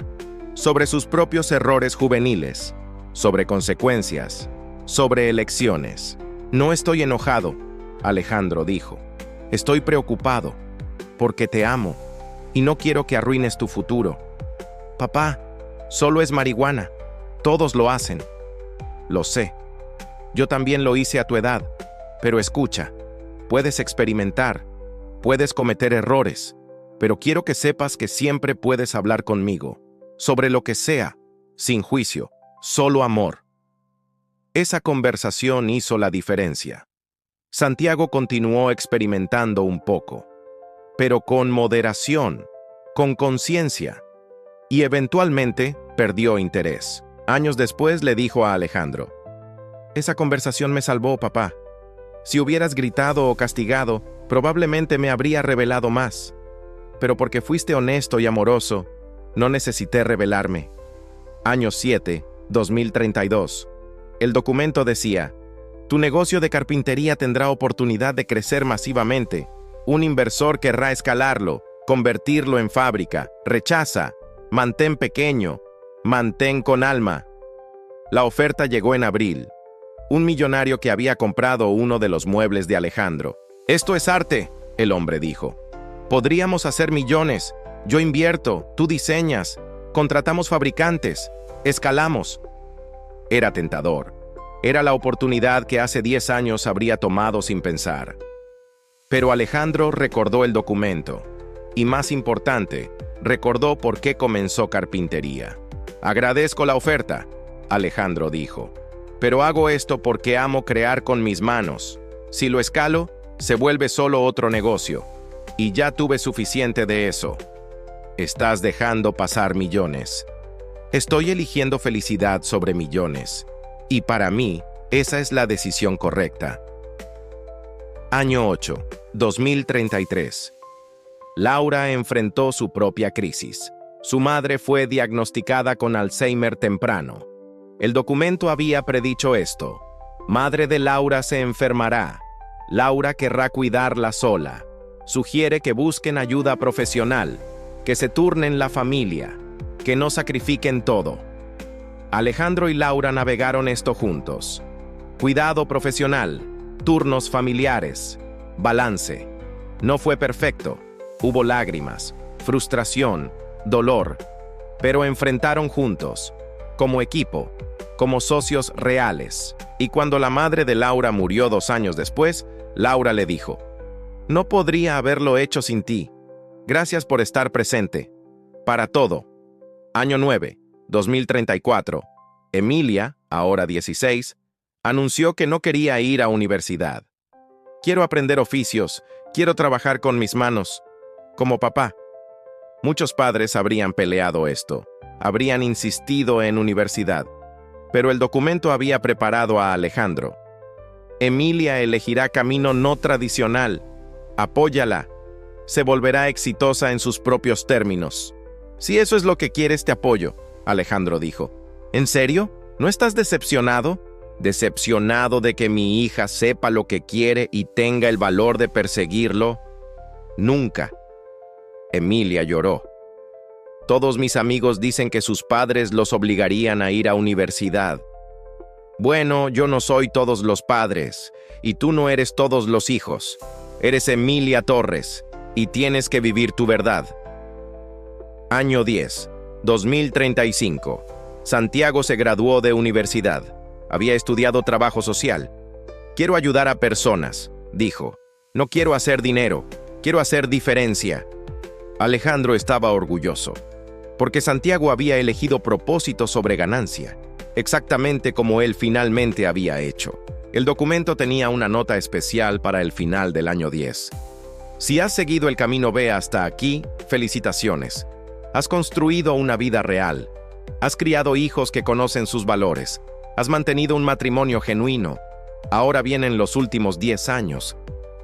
Speaker 1: sobre sus propios errores juveniles, sobre consecuencias, sobre elecciones. «No estoy enojado», Alejandro dijo. «Estoy preocupado, porque te amo, y no quiero que arruines tu futuro. Papá, solo es marihuana. Todos lo hacen». «Lo sé. Yo también lo hice a tu edad. Pero escucha, puedes experimentar, puedes cometer errores, pero quiero que sepas que siempre puedes hablar conmigo, sobre lo que sea, sin juicio, solo amor». Esa conversación hizo la diferencia. Santiago continuó experimentando un poco, pero con moderación, con conciencia, y eventualmente perdió interés. Años después le dijo a Alejandro: «Esa conversación me salvó, papá. Si hubieras gritado o castigado, probablemente me habría revelado más. Pero porque fuiste honesto y amoroso, no necesité revelarme». Año 7, 2032. El documento decía: «Tu negocio de carpintería tendrá oportunidad de crecer masivamente. Un inversor querrá escalarlo, convertirlo en fábrica. Rechaza. Mantén pequeño. Mantén con alma». La oferta llegó en abril. Un millonario que había comprado uno de los muebles de Alejandro. «Esto es arte», el hombre dijo. «Podríamos hacer millones. Yo invierto, tú diseñas, contratamos fabricantes, escalamos». Era tentador. Era la oportunidad que hace 10 años habría tomado sin pensar. Pero Alejandro recordó el documento. Y más importante, recordó por qué comenzó carpintería. «Agradezco la oferta», Alejandro dijo. «Pero hago esto porque amo crear con mis manos. Si lo escalo, se vuelve solo otro negocio. Y ya tuve suficiente de eso». Estás dejando pasar millones. Estoy eligiendo felicidad sobre millones. Y para mí, esa es la decisión correcta. Año 8, 2033. Laura enfrentó su propia crisis. Su madre fue diagnosticada con Alzheimer temprano. El documento había predicho esto. Madre de Laura se enfermará. Laura querrá cuidarla sola. Sugiere que busquen ayuda profesional, que se turnen la familia, que no sacrifiquen todo. Alejandro y Laura navegaron esto juntos. Cuidado profesional, turnos familiares, balance. No fue perfecto. Hubo lágrimas, frustración, dolor, pero enfrentaron juntos, como equipo, como socios reales. Y cuando la madre de Laura murió 2 años después, Laura le dijo: «No podría haberlo hecho sin ti. Gracias por estar presente. Para todo». Año 9, 2034. Emilia, ahora 16, anunció que no quería ir a universidad. «Quiero aprender oficios, quiero trabajar con mis manos, como papá». Muchos padres habrían peleado esto, habrían insistido en universidad, pero el documento había preparado a Alejandro. Emilia elegirá camino no tradicional. Apóyala. Se volverá exitosa en sus propios términos. «Si eso es lo que quieres, te apoyo», Alejandro dijo. «¿En serio? ¿No estás decepcionado?» «¿Decepcionado de que mi hija sepa lo que quiere y tenga el valor de perseguirlo? Nunca». Emilia lloró. «Todos mis amigos dicen que sus padres los obligarían a ir a universidad». «Bueno, yo no soy todos los padres, y tú no eres todos los hijos. Eres Emilia Torres, y tienes que vivir tu verdad». Año 10, 2035. Santiago se graduó de universidad. Había estudiado trabajo social. «Quiero ayudar a personas», dijo. «No quiero hacer dinero, quiero hacer diferencia». Alejandro estaba orgulloso, porque Santiago había elegido propósito sobre ganancia, exactamente como él finalmente había hecho. El documento tenía una nota especial para el final del año 10. «Si has seguido el camino B hasta aquí, felicitaciones. Has construido una vida real. Has criado hijos que conocen sus valores. Has mantenido un matrimonio genuino. Ahora vienen los últimos 10 años.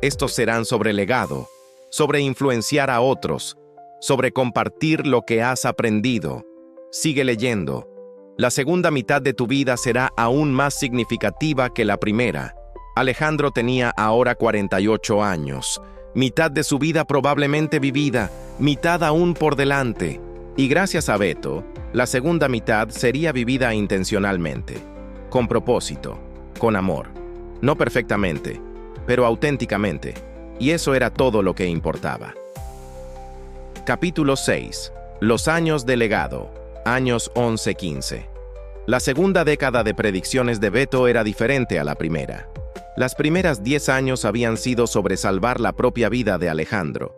Speaker 1: Estos serán sobre legado, sobre influenciar a otros, sobre compartir lo que has aprendido. Sigue leyendo. La segunda mitad de tu vida será aún más significativa que la primera». Alejandro tenía ahora 48 años. Mitad de su vida probablemente vivida, mitad aún por delante. Y gracias a Beto, la segunda mitad sería vivida intencionalmente, con propósito, con amor. No perfectamente, pero auténticamente. Y eso era todo lo que importaba. Capítulo 6. Los años de legado. Años 11-15. La segunda década de predicciones de Beto era diferente a la primera. Las primeras 10 años habían sido sobre salvar la propia vida de Alejandro,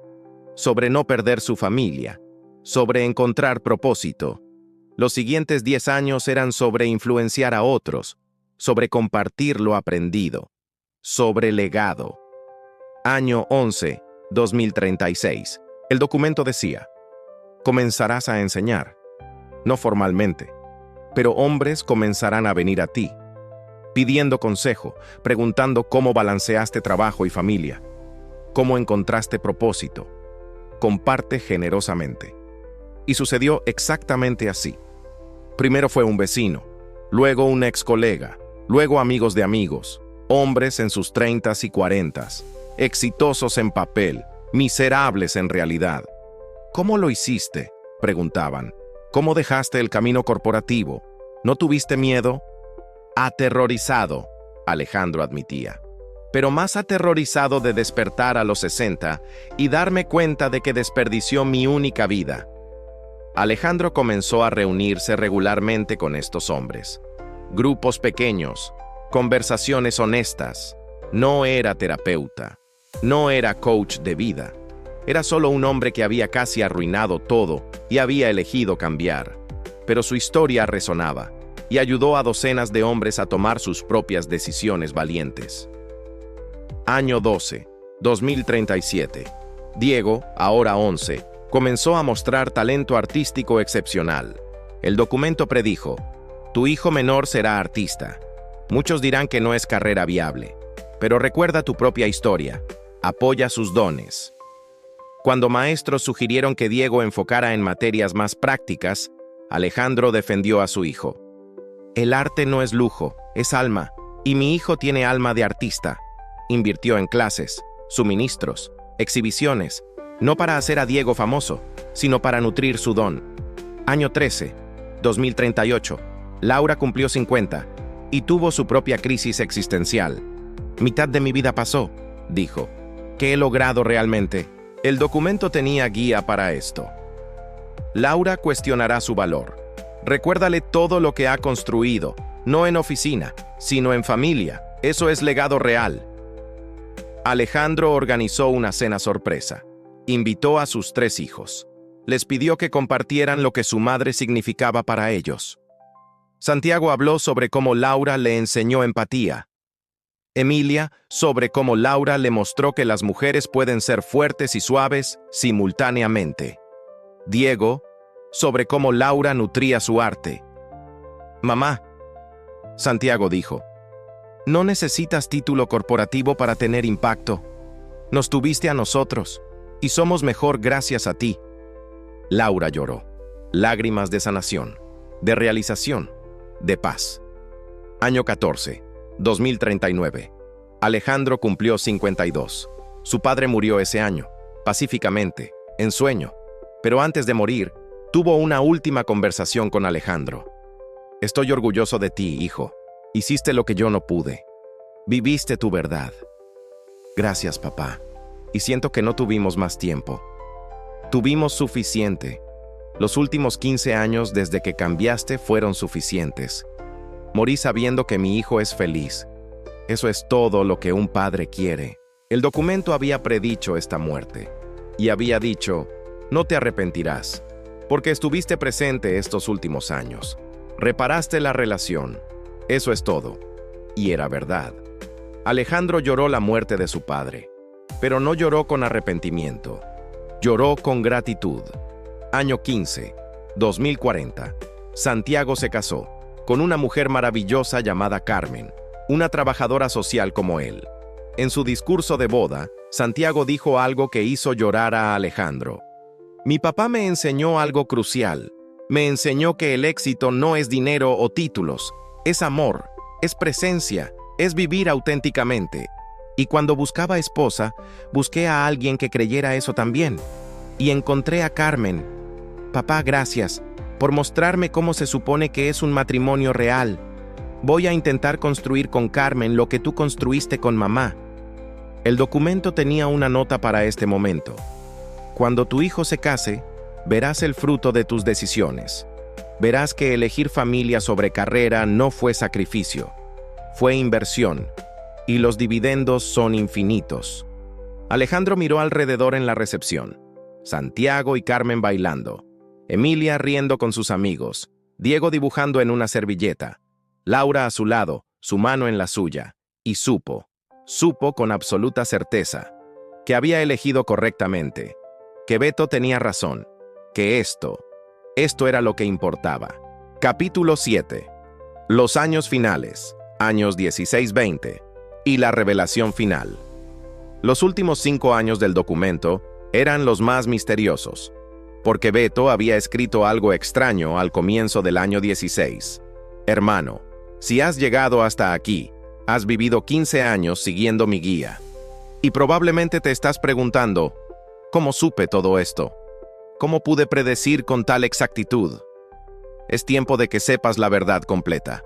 Speaker 1: sobre no perder su familia, sobre encontrar propósito. Los siguientes 10 años eran sobre influenciar a otros, sobre compartir lo aprendido, sobre legado. Año 11, 2036. El documento decía: comenzarás a enseñar, no formalmente, pero hombres comenzarán a venir a ti, pidiendo consejo, preguntando cómo balanceaste trabajo y familia, cómo encontraste propósito. Comparte generosamente. Y sucedió exactamente así. Primero fue un vecino, luego un ex colega, luego amigos de amigos, hombres en sus 30s y 40s, exitosos en papel, miserables en realidad. ¿Cómo lo hiciste?, preguntaban. ¿Cómo dejaste el camino corporativo? ¿No tuviste miedo? Aterrorizado, Alejandro admitía. Pero más aterrorizado de despertar a los 60 y darme cuenta de que desperdició mi única vida. Alejandro comenzó a reunirse regularmente con estos hombres. Grupos pequeños, conversaciones honestas. No era terapeuta, no era coach de vida. Era solo un hombre que había casi arruinado todo y había elegido cambiar. Pero su historia resonaba y ayudó a docenas de hombres a tomar sus propias decisiones valientes. Año 12, 2037. Diego, ahora 11, comenzó a mostrar talento artístico excepcional. El documento predijo: tu hijo menor será artista. Muchos dirán que no es carrera viable, pero recuerda tu propia historia. Apoya sus dones. Cuando maestros sugirieron que Diego enfocara en materias más prácticas, Alejandro defendió a su hijo. El arte no es lujo, es alma, y mi hijo tiene alma de artista. Invirtió en clases, suministros, exhibiciones, no para hacer a Diego famoso, sino para nutrir su don. Año 13, 2038. Laura cumplió 50 y tuvo su propia crisis existencial. Mitad de mi vida pasó, dijo. ¿Qué he logrado realmente? El documento tenía guía para esto. Laura cuestionará su valor. Recuérdale todo lo que ha construido, no en oficina, sino en familia. Eso es legado real. Alejandro organizó una cena sorpresa. Invitó a sus 3 hijos. Les pidió que compartieran lo que su madre significaba para ellos. Santiago habló sobre cómo Laura le enseñó empatía. Emilia, sobre cómo Laura le mostró que las mujeres pueden ser fuertes y suaves simultáneamente. Diego, sobre cómo Laura nutría su arte. Mamá, Santiago dijo, no necesitas título corporativo para tener impacto. Nos tuviste a nosotros, y somos mejor gracias a ti. Laura lloró. Lágrimas de sanación, de realización, de paz. Año 14. 2039. Alejandro cumplió 52. Su padre murió ese año, pacíficamente, en sueño, pero antes de morir, tuvo una última conversación con Alejandro. Estoy orgulloso de ti, hijo. Hiciste lo que yo no pude. Viviste tu verdad. Gracias, papá. Y siento que no tuvimos más tiempo. Tuvimos suficiente. Los últimos 15 años desde que cambiaste fueron suficientes. Morí sabiendo que mi hijo es feliz. Eso es todo lo que un padre quiere. El documento había predicho esta muerte. Y había dicho, no te arrepentirás, porque estuviste presente estos últimos años. Reparaste la relación. Eso es todo. Y era verdad. Alejandro lloró la muerte de su padre, pero no lloró con arrepentimiento. Lloró con gratitud. Año 15, 2040. Santiago se casó con una mujer maravillosa llamada Carmen, una trabajadora social como él. En su discurso de boda, Santiago dijo algo que hizo llorar a Alejandro. Mi papá me enseñó algo crucial. Me enseñó que el éxito no es dinero o títulos, es amor, es presencia, es vivir auténticamente. Y cuando buscaba esposa, busqué a alguien que creyera eso también. Y encontré a Carmen. Papá, gracias por mostrarme cómo se supone que es un matrimonio real. Voy a intentar construir con Carmen lo que tú construiste con mamá. El documento tenía una nota para este momento. Cuando tu hijo se case, verás el fruto de tus decisiones. Verás que elegir familia sobre carrera no fue sacrificio, fue inversión, y los dividendos son infinitos. Alejandro miró alrededor en la recepción. Santiago y Carmen bailando. Emilia riendo con sus amigos. Diego dibujando en una servilleta. Laura a su lado, su mano en la suya, y supo con absoluta certeza, que había elegido correctamente, que Beto tenía razón, que esto era lo que importaba. Capítulo 7. Los años finales, años 16-20, y la revelación final. Los últimos 5 años del documento eran los más misteriosos, porque Beto había escrito algo extraño al comienzo del año 16. Hermano, si has llegado hasta aquí, has vivido 15 años siguiendo mi guía. Y probablemente te estás preguntando, ¿cómo supe todo esto? ¿Cómo pude predecir con tal exactitud? Es tiempo de que sepas la verdad completa.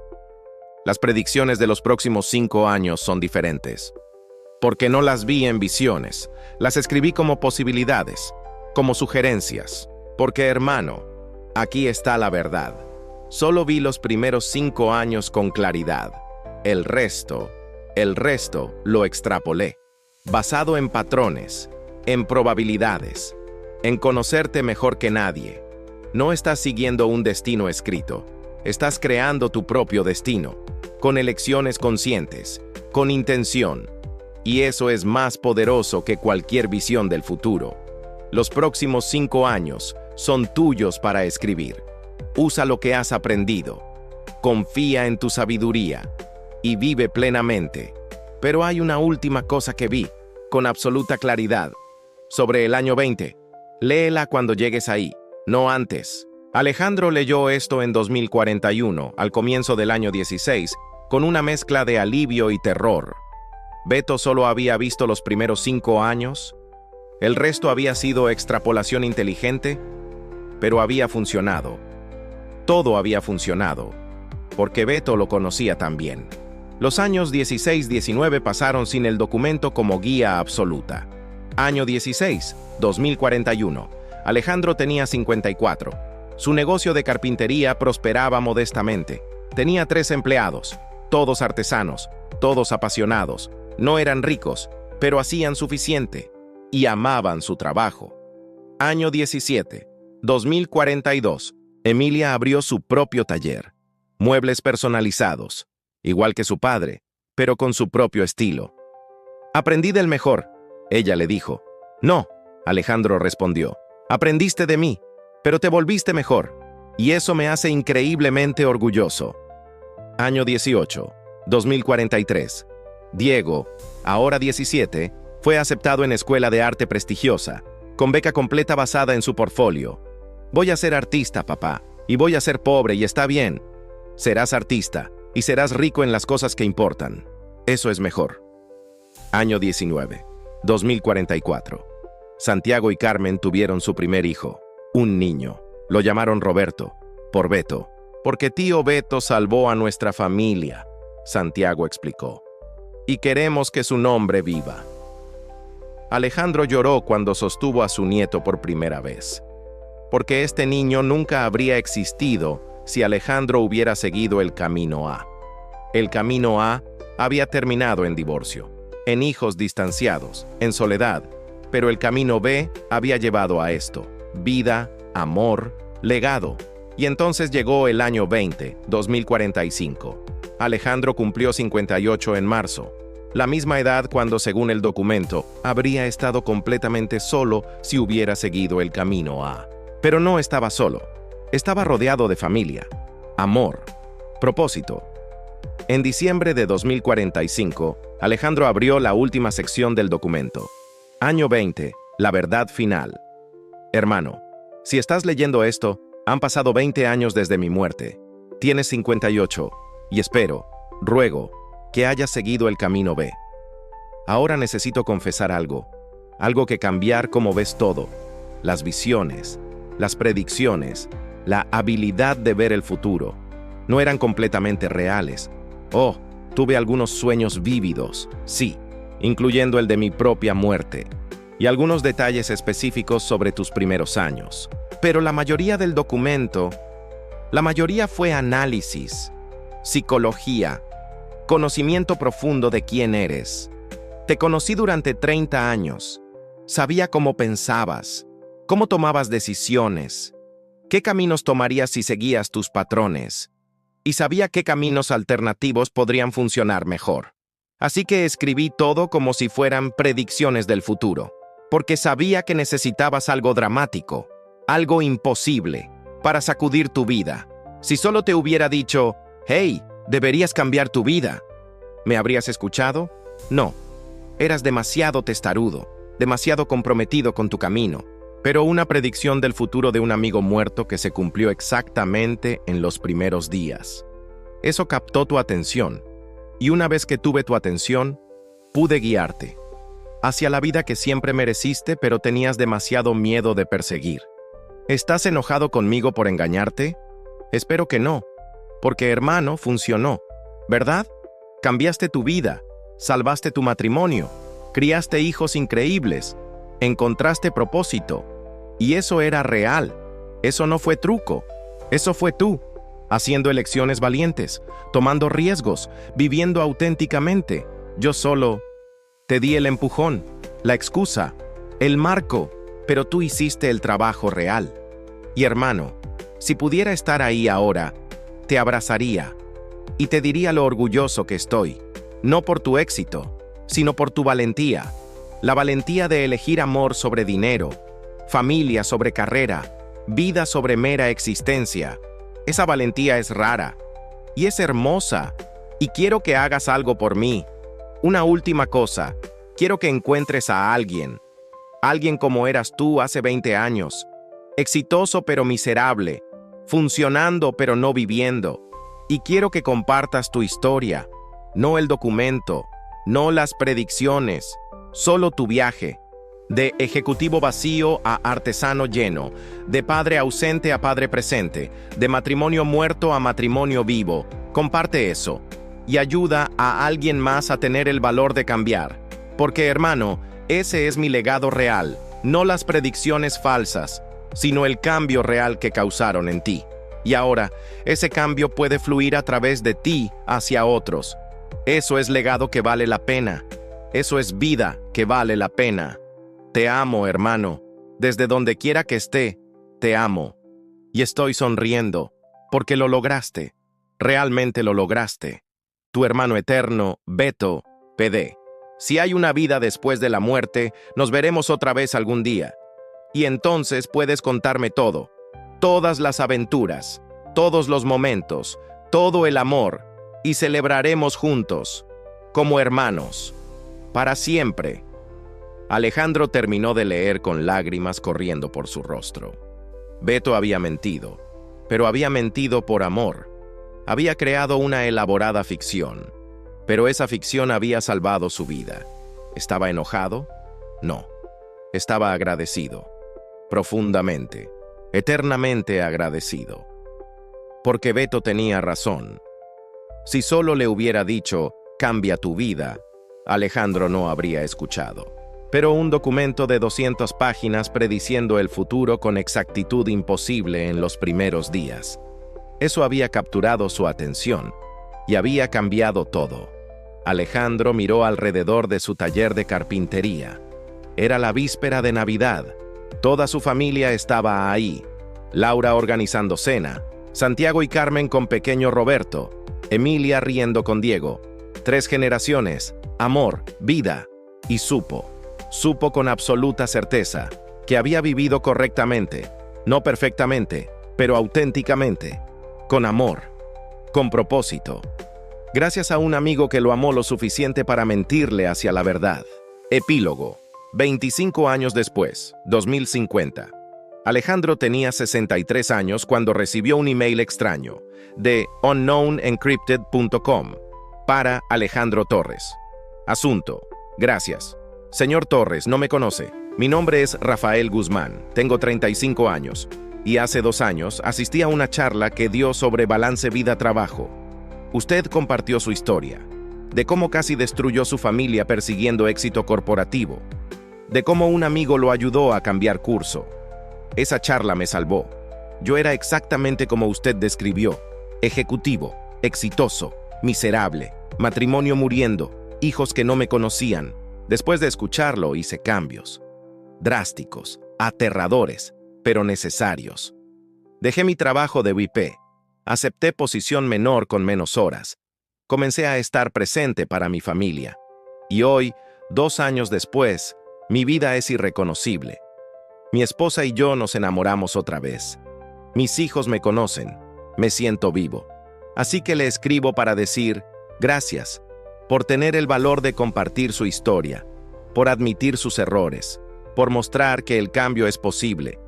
Speaker 1: Las predicciones de los próximos 5 años son diferentes. Porque no las vi en visiones, las escribí como posibilidades, como sugerencias. Porque, hermano, aquí está la verdad. Solo vi los primeros 5 años con claridad. El resto lo extrapolé, basado en patrones, en probabilidades, en conocerte mejor que nadie. No estás siguiendo un destino escrito, estás creando tu propio destino, con elecciones conscientes, con intención. Y eso es más poderoso que cualquier visión del futuro. Los próximos 5 años son tuyos para escribir. Usa lo que has aprendido. Confía en tu sabiduría y vive plenamente. Pero hay una última cosa que vi, con absoluta claridad, sobre el año 20. Léela cuando llegues ahí, no antes. Alejandro leyó esto en 2041, al comienzo del año 16, con una mezcla de alivio y terror. Beto solo había visto los primeros 5 años. El resto había sido extrapolación inteligente, pero había funcionado. Todo había funcionado, porque Beto lo conocía también. Los años 16-19 pasaron sin el documento como guía absoluta. Año 16, 2041. Alejandro tenía 54. Su negocio de carpintería prosperaba modestamente. Tenía 3 empleados, todos artesanos, todos apasionados. No eran ricos, pero hacían suficiente y amaban su trabajo. Año 17, 2042. Emilia abrió su propio taller. Muebles personalizados, igual que su padre, pero con su propio estilo. Aprendí del mejor, ella le dijo. No, Alejandro respondió. Aprendiste de mí, pero te volviste mejor, y eso me hace increíblemente orgulloso. Año 18, 2043. Diego, ahora 17, fue aceptado en escuela de arte prestigiosa, con beca completa basada en su portfolio. Voy a ser artista, papá, y voy a ser pobre y está bien. Serás artista y serás rico en las cosas que importan. Eso es mejor. Año 19, 2044. Santiago y Carmen tuvieron su primer hijo, un niño. Lo llamaron Roberto, por Beto, porque tío Beto salvó a nuestra familia, Santiago explicó. Y queremos que su nombre viva. Alejandro lloró cuando sostuvo a su nieto por primera vez, porque este niño nunca habría existido si Alejandro hubiera seguido el camino A. El camino A había terminado en divorcio, en hijos distanciados, en soledad, pero el camino B había llevado a esto: vida, amor, legado. Y entonces llegó el año 20, 2045. Alejandro cumplió 58 en marzo, la misma edad cuando, según el documento, habría estado completamente solo si hubiera seguido el camino A. Pero no estaba solo, estaba rodeado de familia, amor, propósito. En diciembre de 2045, Alejandro abrió la última sección del documento. Año 20, la verdad final. Hermano, si estás leyendo esto, han pasado 20 años desde mi muerte. Tienes 58, y espero, ruego, que hayas seguido el camino B. Ahora necesito confesar algo que cambiar cómo ves todo, las visiones, las predicciones, la habilidad de ver el futuro. No eran completamente reales. Oh, tuve algunos sueños vívidos, sí, incluyendo el de mi propia muerte, y algunos detalles específicos sobre tus primeros años. Pero la mayoría del documento, fue análisis, psicología, conocimiento profundo de quién eres. Te conocí durante 30 años. Sabía cómo pensabas, cómo tomabas decisiones, qué caminos tomarías si seguías tus patrones. y sabía qué caminos alternativos podrían funcionar mejor. Así que escribí todo como si fueran predicciones del futuro, porque sabía que necesitabas algo dramático, algo imposible, para sacudir tu vida. Si solo te hubiera dicho, hey, deberías cambiar tu vida, ¿me habrías escuchado? No. Eras demasiado testarudo, demasiado comprometido con tu camino. Pero una predicción del futuro de un amigo muerto que se cumplió exactamente en los primeros días. Eso captó tu atención, y una vez que tuve tu atención, pude guiarte hacia la vida que siempre mereciste, pero tenías demasiado miedo de perseguir. ¿Estás enojado conmigo por engañarte? Espero que no, porque hermano, funcionó, ¿verdad? Cambiaste tu vida, salvaste tu matrimonio, criaste hijos increíbles, encontraste propósito, y eso era real. Eso no fue truco, eso fue tú, haciendo elecciones valientes, tomando riesgos, viviendo auténticamente. Yo solo te di el empujón, la excusa, el marco, pero tú hiciste el trabajo real. Y hermano, si pudiera estar ahí ahora, te abrazaría y te diría lo orgulloso que estoy, no por tu éxito, sino por tu valentía. La valentía de elegir amor sobre dinero, familia sobre carrera, vida sobre mera existencia. Esa valentía es rara y es hermosa, y quiero que hagas algo por mí. Una última cosa, quiero que encuentres a alguien como eras tú hace 20 años, exitoso pero miserable, funcionando pero no viviendo. Y quiero que compartas tu historia, no el documento, no las predicciones, solo tu viaje. De ejecutivo vacío a artesano lleno, de padre ausente a padre presente, de matrimonio muerto a matrimonio vivo. Comparte eso y ayuda a alguien más a tener el valor de cambiar. Porque, hermano, ese es mi legado real, no las predicciones falsas, sino el cambio real que causaron en ti. Y ahora, ese cambio puede fluir a través de ti hacia otros. Eso es legado que vale la pena. Eso es vida que vale la pena. Te amo, hermano. Desde donde quiera que esté, te amo. Y estoy sonriendo, porque lo lograste. Realmente lo lograste. Tu hermano eterno, Beto, PD. Si hay una vida después de la muerte, nos veremos otra vez algún día. Y entonces puedes contarme todo. Todas las aventuras, todos los momentos, todo el amor, y celebraremos juntos, como hermanos, para siempre. Alejandro terminó de leer con lágrimas corriendo por su rostro. Beto había mentido, pero había mentido por amor. Había creado una elaborada ficción, pero esa ficción había salvado su vida. ¿Estaba enojado? No. Estaba agradecido, profundamente, eternamente agradecido. Porque Beto tenía razón. Si solo le hubiera dicho, cambia tu vida, Alejandro no habría escuchado. Pero un documento de 200 páginas prediciendo el futuro con exactitud imposible en los primeros días. Eso había capturado su atención y había cambiado todo. Alejandro miró alrededor de su taller de carpintería. Era la víspera de Navidad. Toda su familia estaba ahí. Laura organizando cena, Santiago y Carmen con pequeño Roberto, Emilia riendo con Diego. 3 generaciones, amor, vida. Y supo con absoluta certeza que había vivido correctamente, no perfectamente, pero auténticamente, con amor, con propósito. Gracias a un amigo que lo amó lo suficiente para mentirle hacia la verdad. Epílogo. 25 años después, 2050. Alejandro tenía 63 años cuando recibió un email extraño de unknownencrypted.com para Alejandro Torres. Asunto: gracias. Señor Torres, no me conoce. Mi nombre es Rafael Guzmán, tengo 35 años, y hace 2 años asistí a una charla que dio sobre balance vida-trabajo. Usted compartió su historia, de cómo casi destruyó su familia persiguiendo éxito corporativo, de cómo un amigo lo ayudó a cambiar curso. Esa charla me salvó. Yo era exactamente como usted describió: ejecutivo, exitoso, miserable, matrimonio muriendo, hijos que no me conocían. Después de escucharlo hice cambios. Drásticos, aterradores, pero necesarios. Dejé mi trabajo de VIP. Acepté posición menor con menos horas. Comencé a estar presente para mi familia. Y hoy, 2 años después, mi vida es irreconocible. Mi esposa y yo nos enamoramos otra vez. Mis hijos me conocen. Me siento vivo. Así que le escribo para decir, gracias, por tener el valor de compartir su historia, por admitir sus errores, por mostrar que el cambio es posible.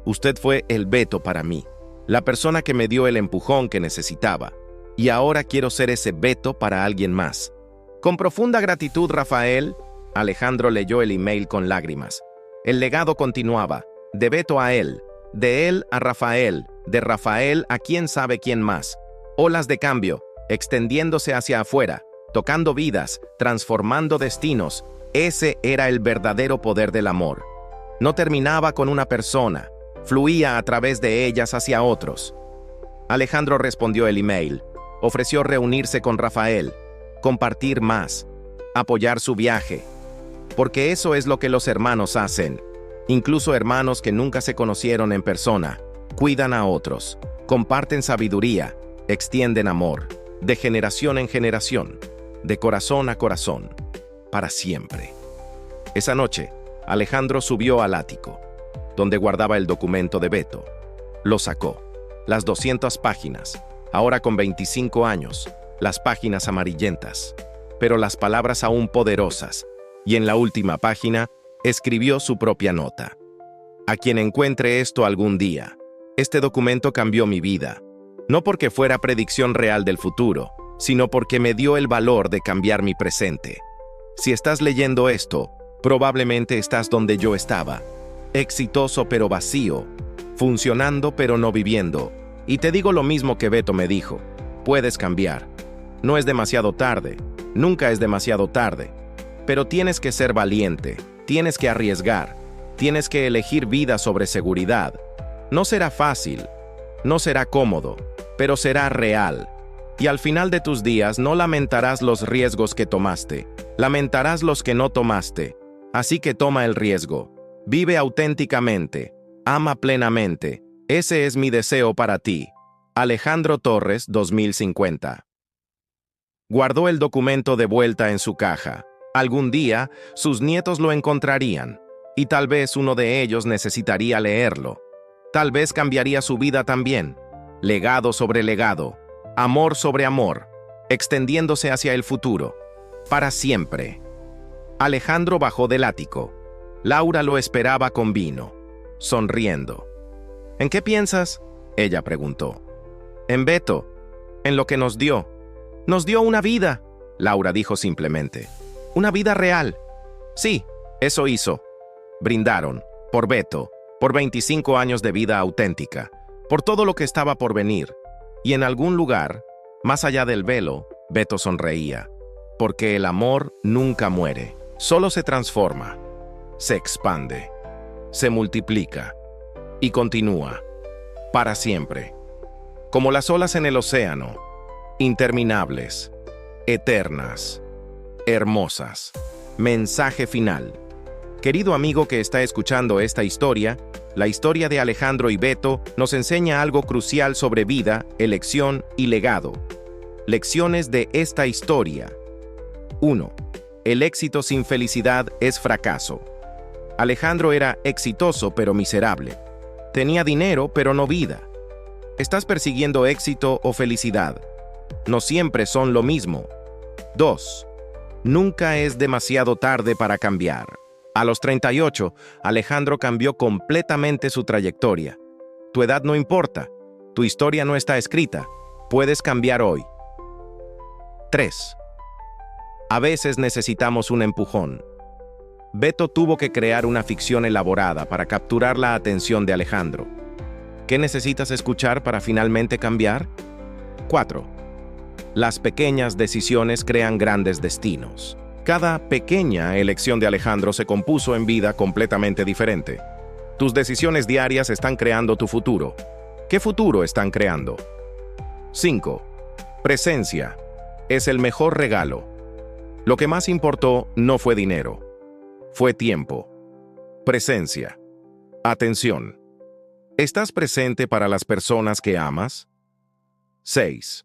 Speaker 1: Usted fue el Beto para mí, la persona que me dio el empujón que necesitaba. Y ahora quiero ser ese Beto para alguien más. Con profunda gratitud, Rafael. Alejandro leyó el email con lágrimas. El legado continuaba, de Beto a él, de él a Rafael, de Rafael a quién sabe quién más. Olas de cambio, extendiéndose hacia afuera, tocando vidas, transformando destinos. Ese era el verdadero poder del amor. No terminaba con una persona, fluía a través de ellas hacia otros. Alejandro respondió el email, ofreció reunirse con Rafael, compartir más, apoyar su viaje. Porque eso es lo que los hermanos hacen. Incluso hermanos que nunca se conocieron en persona, cuidan a otros, comparten sabiduría, extienden amor, de generación en generación, de corazón a corazón, para siempre. Esa noche, Alejandro subió al ático, donde guardaba el documento de Beto. Lo sacó, las 200 páginas, ahora con 25 años, las páginas amarillentas, pero las palabras aún poderosas, y en la última página escribió su propia nota. A quien encuentre esto algún día, este documento cambió mi vida, no porque fuera predicción real del futuro, sino porque me dio el valor de cambiar mi presente. Si estás leyendo esto, probablemente estás donde yo estaba, exitoso pero vacío, funcionando pero no viviendo. Y te digo lo mismo que Beto me dijo, puedes cambiar. No es demasiado tarde, nunca es demasiado tarde. Pero tienes que ser valiente, tienes que arriesgar, tienes que elegir vida sobre seguridad. No será fácil, no será cómodo, pero será real. Y al final de tus días no lamentarás los riesgos que tomaste, lamentarás los que no tomaste. Así que toma el riesgo, vive auténticamente, ama plenamente. Ese es mi deseo para ti. Alejandro Torres, 2050. Guardó el documento de vuelta en su caja. Algún día, sus nietos lo encontrarían, y tal vez uno de ellos necesitaría leerlo. Tal vez cambiaría su vida también. Legado sobre legado, amor sobre amor, extendiéndose hacia el futuro, para siempre. Alejandro bajó del ático. Laura lo esperaba con vino, sonriendo. ¿En qué piensas?, ella preguntó. En Beto, en lo que nos dio. Nos dio una vida, Laura dijo simplemente. Una vida real. Sí, eso hizo. Brindaron, por Beto, por 25 años de vida auténtica, por todo lo que estaba por venir. Y en algún lugar, más allá del velo, Beto sonreía. Porque el amor nunca muere, solo se transforma, se expande, se multiplica y continúa, para siempre. Como las olas en el océano, interminables, eternas, hermosas. Mensaje final. Querido amigo que está escuchando esta historia, la historia de Alejandro y Beto nos enseña algo crucial sobre vida, elección y legado. Lecciones de esta historia. 1. El éxito sin felicidad es fracaso. Alejandro era exitoso pero miserable. Tenía dinero pero no vida. ¿Estás persiguiendo éxito o felicidad? No siempre son lo mismo. 2. Nunca es demasiado tarde para cambiar. A los 38, Alejandro cambió completamente su trayectoria. Tu edad no importa. Tu historia no está escrita. Puedes cambiar hoy. 3. A veces necesitamos un empujón. Beto tuvo que crear una ficción elaborada para capturar la atención de Alejandro. ¿Qué necesitas escuchar para finalmente cambiar? 4. Las pequeñas decisiones crean grandes destinos. Cada pequeña elección de Alejandro se compuso en vida completamente diferente. Tus decisiones diarias están creando tu futuro. ¿Qué futuro están creando? 5. Presencia. Es el mejor regalo. Lo que más importó no fue dinero. Fue tiempo. Presencia. Atención. ¿Estás presente para las personas que amas? 6.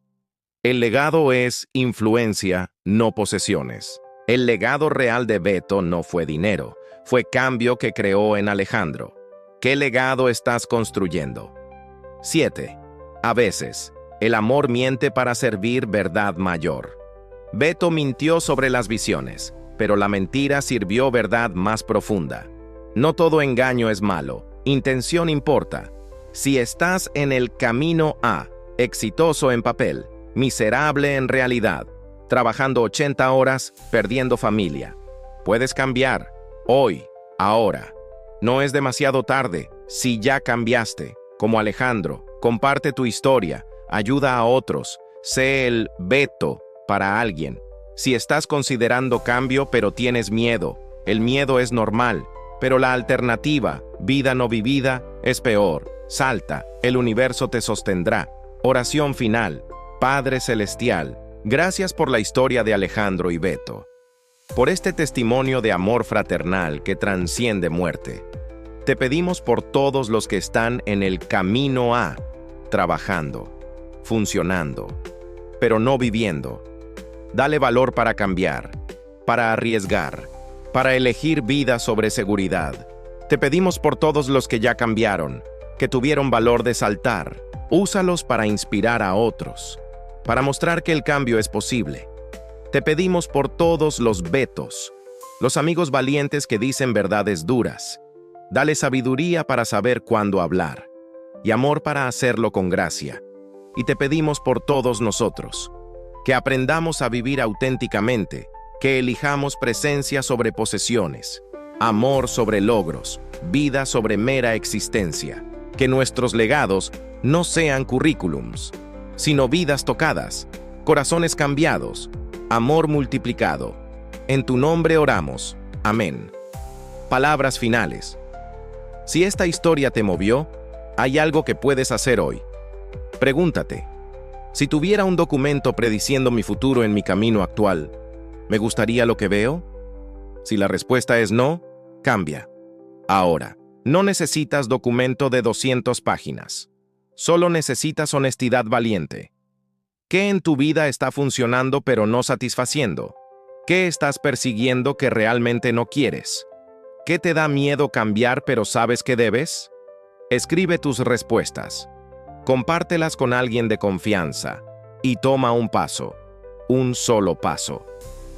Speaker 1: El legado es influencia, no posesiones. El legado real de Beto no fue dinero, fue cambio que creó en Alejandro. ¿Qué legado estás construyendo? 7. A veces, el amor miente para servir verdad mayor. Beto mintió sobre las visiones, pero la mentira sirvió verdad más profunda. No todo engaño es malo, intención importa. Si estás en el camino A, exitoso en papel, miserable en realidad, trabajando 80 horas, perdiendo familia, puedes cambiar, hoy, ahora. No es demasiado tarde, si ya cambiaste. Como Alejandro, comparte tu historia, ayuda a otros, sé el Beto para alguien. Si estás considerando cambio pero tienes miedo, el miedo es normal, pero la alternativa, vida no vivida, es peor. Salta, el universo te sostendrá. Oración final. Padre Celestial, gracias por la historia de Alejandro y Beto, por este testimonio de amor fraternal que transciende muerte. Te pedimos por todos los que están en el camino A, trabajando, funcionando, pero no viviendo. Dale valor para cambiar, para arriesgar, para elegir vida sobre seguridad. Te pedimos por todos los que ya cambiaron, que tuvieron valor de saltar. Úsalos para inspirar a otros, para mostrar que el cambio es posible. Te pedimos por todos los Betos, los amigos valientes que dicen verdades duras. Dale sabiduría para saber cuándo hablar, y amor para hacerlo con gracia. Y te pedimos por todos nosotros, que aprendamos a vivir auténticamente, que elijamos presencia sobre posesiones, amor sobre logros, vida sobre mera existencia. Que nuestros legados no sean currículums, sino vidas tocadas, corazones cambiados, amor multiplicado. En tu nombre oramos. Amén. Palabras finales. Si esta historia te movió, hay algo que puedes hacer hoy. Pregúntate, si tuviera un documento prediciendo mi futuro en mi camino actual, ¿me gustaría lo que veo? Si la respuesta es no, cambia. Ahora, no necesitas documento de 200 páginas. Solo necesitas honestidad valiente. ¿Qué en tu vida está funcionando pero no satisfaciendo? ¿Qué estás persiguiendo que realmente no quieres? ¿Qué te da miedo cambiar pero sabes que debes? Escribe tus respuestas. Compártelas con alguien de confianza y toma un paso, un solo paso,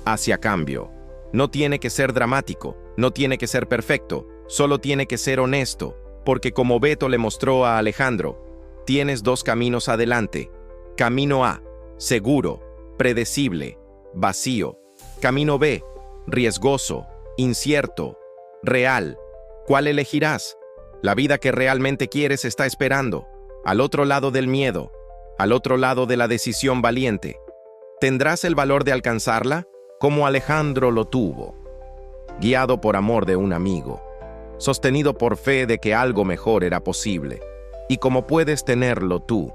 Speaker 1: hacia cambio. No tiene que ser dramático, no tiene que ser perfecto, solo tiene que ser honesto, porque como Beto le mostró a Alejandro, tienes dos caminos adelante. Camino A, seguro, predecible, vacío. Camino B, riesgoso, incierto, real. ¿Cuál elegirás? La vida que realmente quieres está esperando, al otro lado del miedo, al otro lado de la decisión valiente. ¿Tendrás el valor de alcanzarla? Como Alejandro lo tuvo, guiado por amor de un amigo, sostenido por fe de que algo mejor era posible. Y como puedes tenerlo tú,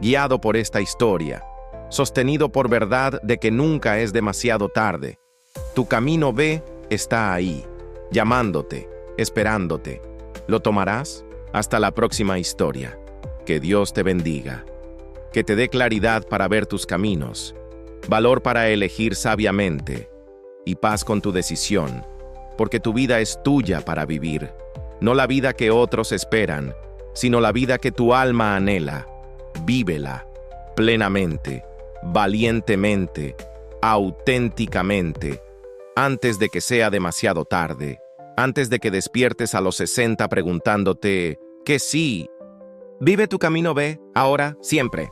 Speaker 1: guiado por esta historia, sostenido por verdad de que nunca es demasiado tarde. Tu camino B está ahí, llamándote, esperándote. ¿Lo tomarás? Hasta la próxima historia. Que Dios te bendiga. Que te dé claridad para ver tus caminos, valor para elegir sabiamente y paz con tu decisión, porque tu vida es tuya para vivir, no la vida que otros esperan, sino la vida que tu alma anhela. Vívela plenamente, valientemente, auténticamente, antes de que sea demasiado tarde, antes de que despiertes a los 60 preguntándote que sí. Vive tu camino B, ahora, siempre.